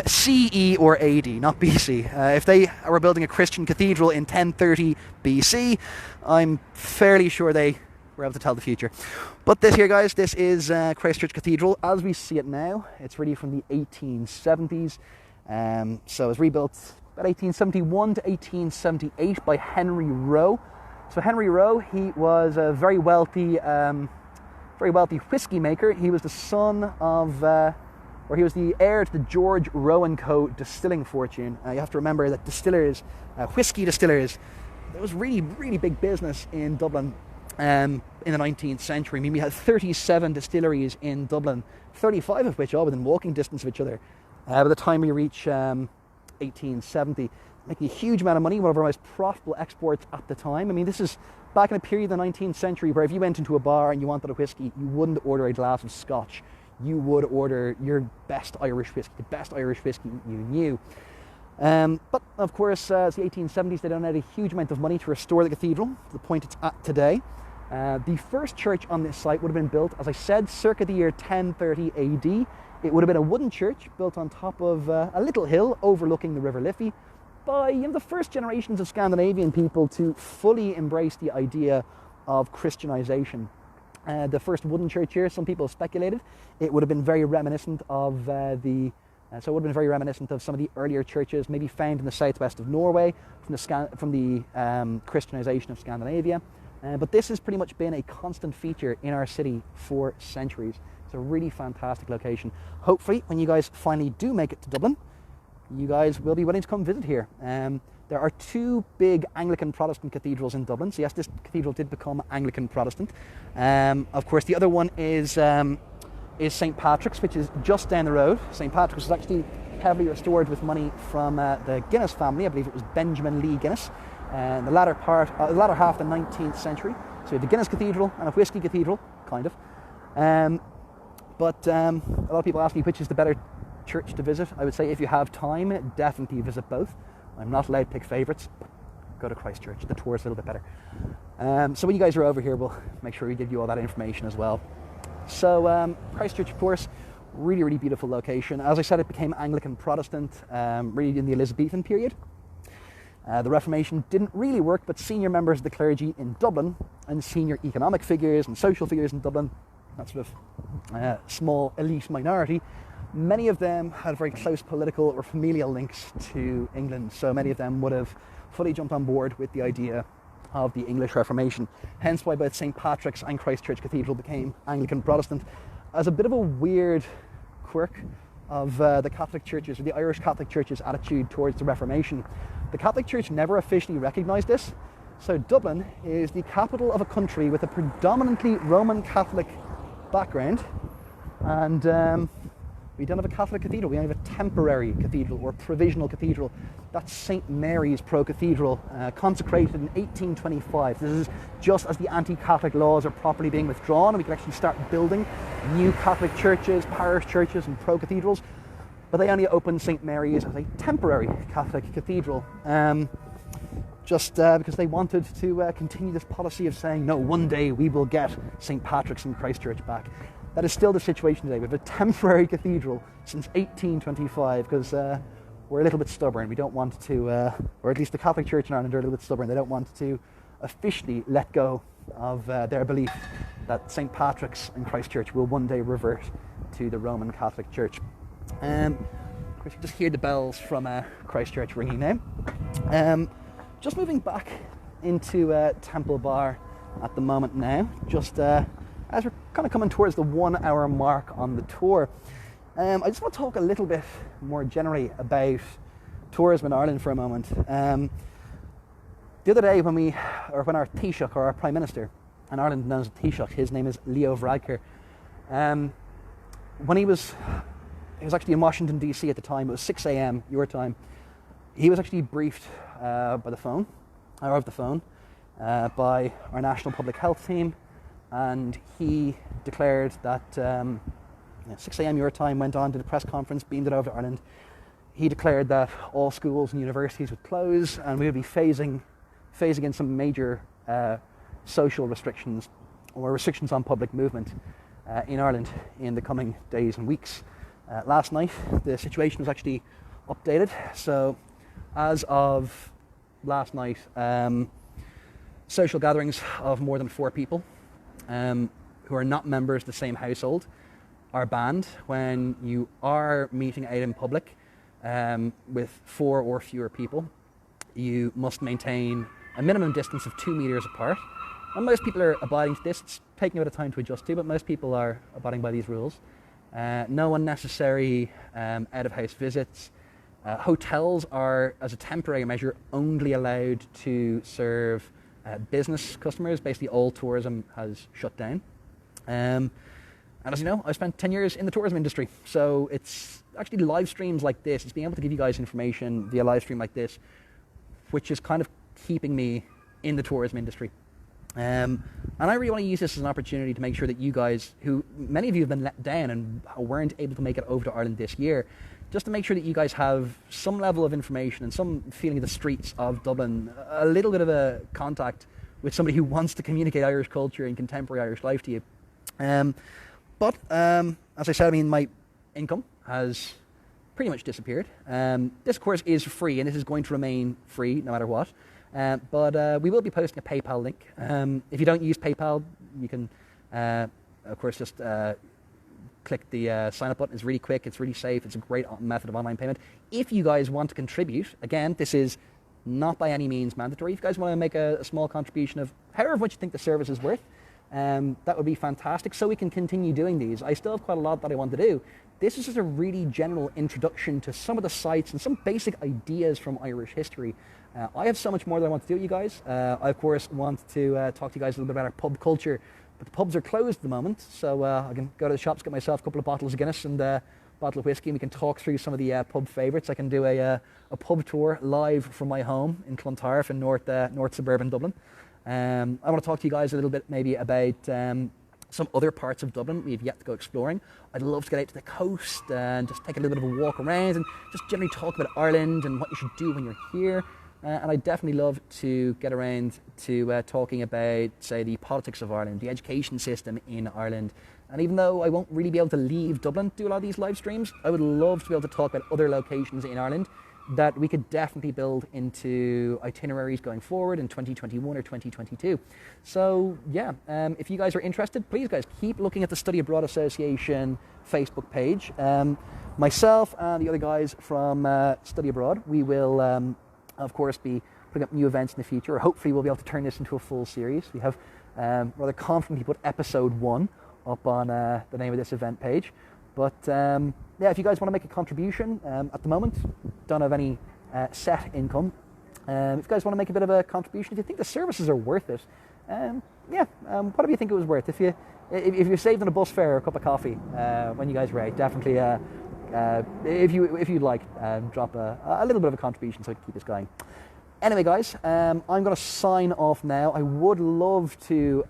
[SPEAKER 1] CE or AD, not BC. If they were building a Christian cathedral in 1030 BC, I'm fairly sure they were able to tell the future. But this here, guys, this is Christchurch Cathedral as we see it now. It's really from the 1870s. So it was rebuilt about 1871 to 1878 by Henry Rowe. So Henry Rowe, he was a very wealthy whiskey maker. He was the son of, or he was the heir to the George Rowe & Co. distilling fortune. You have to remember that distillers, whiskey distillers, there was really, really big business in Dublin in the 19th century. I mean, we had 37 distilleries in Dublin, 35 of which all within walking distance of each other. By the time we reach 1870, making a huge amount of money, one of our most profitable exports at the time. I mean, this is back in a period of the 19th century where if you went into a bar and you wanted a whiskey, you wouldn't order a glass of scotch. You would order your best Irish whiskey, the best Irish whiskey you knew. But of course, it's the 1870s, they donated a huge amount of money to restore the cathedral to the point it's at today. The first church on this site would have been built, as I said, circa the year 1030 AD. It would have been a wooden church built on top of a little hill overlooking the River Liffey by the first generations of Scandinavian people to fully embrace the idea of Christianization. The first wooden church here, some people have speculated, it would have been very reminiscent of so it would have been very reminiscent of some of the earlier churches, maybe found in the southwest of Norway, from the Christianization of Scandinavia. But this has pretty much been a constant feature in our city for centuries. It's a really fantastic location. Hopefully, when you guys finally do make it to Dublin, you guys will be willing to come visit here. There are two big Anglican Protestant cathedrals in Dublin. So yes, this cathedral did become Anglican Protestant. Of course, the other one is St. Patrick's, which is just down the road. St. Patrick's was actually heavily restored with money from the Guinness family. I believe it was Benjamin Lee Guinness. The latter half of the 19th century. So we have the Guinness Cathedral and a whiskey cathedral, kind of. But a lot of people ask me which is the better church to visit. I would say if you have time, definitely visit both. I'm not allowed to pick favourites. Go to Christchurch. The tour is a little bit better. So when you guys are over here, we'll make sure we give you all that information as well. So Christchurch, of course, really, really beautiful location. As I said, it became Anglican Protestant really in the Elizabethan period. The Reformation didn't really work, but senior members of the clergy in Dublin and senior economic figures and social figures in Dublin, that sort of small elite minority, Many of them had very close political or familial links to England, so many of them would have fully jumped on board with the idea of the English Reformation. Hence why both St. Patrick's and Christchurch Cathedral became Anglican Protestant, as a bit of a weird quirk of the Catholic Church's, or the Irish Catholic Church's, attitude towards the Reformation. The Catholic Church never officially recognised this, so Dublin is the capital of a country with a predominantly Roman Catholic background, and we don't have a Catholic cathedral. We only have a temporary cathedral, or provisional cathedral. That's St. Mary's Pro-Cathedral, consecrated in 1825. This is just as the anti-Catholic laws are properly being withdrawn, and we can actually start building new Catholic churches, parish churches, and pro-cathedrals. But they only opened St. Mary's as a temporary Catholic cathedral, just because they wanted to continue this policy of saying, no, one day we will get St. Patrick's and Christchurch back. That is still the situation today. We have a temporary cathedral since 1825 because we're a little bit stubborn. We don't want to, or at least the Catholic Church in Ireland are a little bit stubborn. They don't want to officially let go of their belief that St. Patrick's and Christchurch will one day revert to the Roman Catholic Church. Of course, you just hear the bells from Christchurch ringing now. Just moving back into Temple Bar at the moment now, just as we're kind of coming towards the 1 hour mark on the tour. I just want to talk a little bit more generally about tourism in Ireland for a moment. The other day when our Taoiseach, or our Prime Minister in Ireland, known as Taoiseach, his name is Leo Varadkar, when he was actually in Washington DC at the time, it was 6 a.m. your time, he was actually briefed over the phone by our National Public Health team, and he declared that 6 a.m. your time, went on to the press conference, beamed it over to Ireland. He declared that all schools and universities would close, and we would be phasing in some major social restrictions, or restrictions on public movement in Ireland in the coming days and weeks. Last night, the situation was actually updated. So, as of last night, social gatherings of more than 4 people who are not members of the same household are banned. When you are meeting out in public with 4 or fewer people, you must maintain a minimum distance of 2 meters apart. And most people are abiding to this. It's taking a bit of time to adjust to, but most people are abiding by these rules. No unnecessary out-of-house visits. Hotels are, as a temporary measure, only allowed to serve business customers. Basically, all tourism has shut down. And as you know, I spent 10 years in the tourism industry, so it's actually live streams like this. It's being able to give you guys information via live stream like this, which is kind of keeping me in the tourism industry. And I really want to use this as an opportunity to make sure that you guys, who many of you have been let down and weren't able to make it over to Ireland this year, just to make sure that you guys have some level of information and some feeling of the streets of Dublin, a little bit of a contact with somebody who wants to communicate Irish culture and contemporary Irish life to you. But as I said, I mean, my income has pretty much disappeared. This course is free, and this is going to remain free no matter what. But we will be posting a PayPal link. If you don't use PayPal, you can, of course, just click the sign up button. It's really quick, it's really safe, it's a great method of online payment. If you guys want to contribute, again, this is not by any means mandatory. If you guys want to make a small contribution of however much you think the service is worth, that would be fantastic, so we can continue doing these. I still have quite a lot that I want to do. This is just a really general introduction to some of the sites and some basic ideas from Irish history. I have so much more that I want to do with you guys. I, of course, want to talk to you guys a little bit about our pub culture, but the pubs are closed at the moment, so I can go to the shops, get myself a couple of bottles of Guinness and a bottle of whiskey, and we can talk through some of the pub favourites. I can do a pub tour live from my home in Clontarf in north suburban Dublin. I want to talk to you guys a little bit maybe about some other parts of Dublin we've yet to go exploring. I'd love to get out to the coast and just take a little bit of a walk around and just generally talk about Ireland and what you should do when you're here. And I'd definitely love to get around to talking about, say, the politics of Ireland, the education system in Ireland. And even though I won't really be able to leave Dublin to do a lot of these live streams, I would love to be able to talk about other locations in Ireland that we could definitely build into itineraries going forward in 2021 or 2022. So yeah, if you guys are interested, please guys keep looking at the Study Abroad Association Facebook page. myself and the other guys from Study Abroad, we will, of course, be putting up new events in the future. Hopefully, we'll be able to turn this into a full series. We have rather confidently put episode 1 up on the name of this event page. But yeah, if you guys want to make a contribution, at the moment, don't have any set income. If you guys want to make a bit of a contribution, if you think the services are worth it, whatever you think it was worth. If you're saved on a bus fare or a cup of coffee when you guys are out, definitely, if you'd like, drop a little bit of a contribution so we can keep this going. Anyway, guys, I'm going to sign off now. I would love to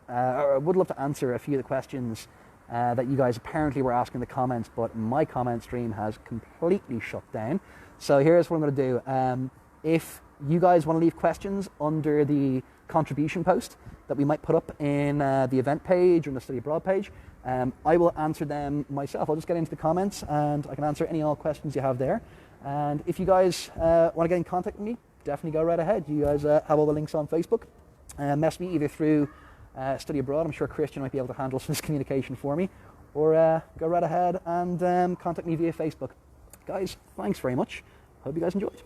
[SPEAKER 1] answer a few of the questions that you guys apparently were asking in the comments, but my comment stream has completely shut down. So here's what I'm going to do. If you guys want to leave questions under the contribution post that we might put up in the event page or in the Study Abroad page, I will answer them myself. I'll just get into the comments and I can answer any and all questions you have there. And if you guys want to get in contact with me, definitely go right ahead. You guys have all the links on Facebook. Mess me either through Study Abroad. I'm sure Christian might be able to handle some of this communication for me. Or go right ahead and contact me via Facebook. Guys, thanks very much. Hope you guys enjoyed.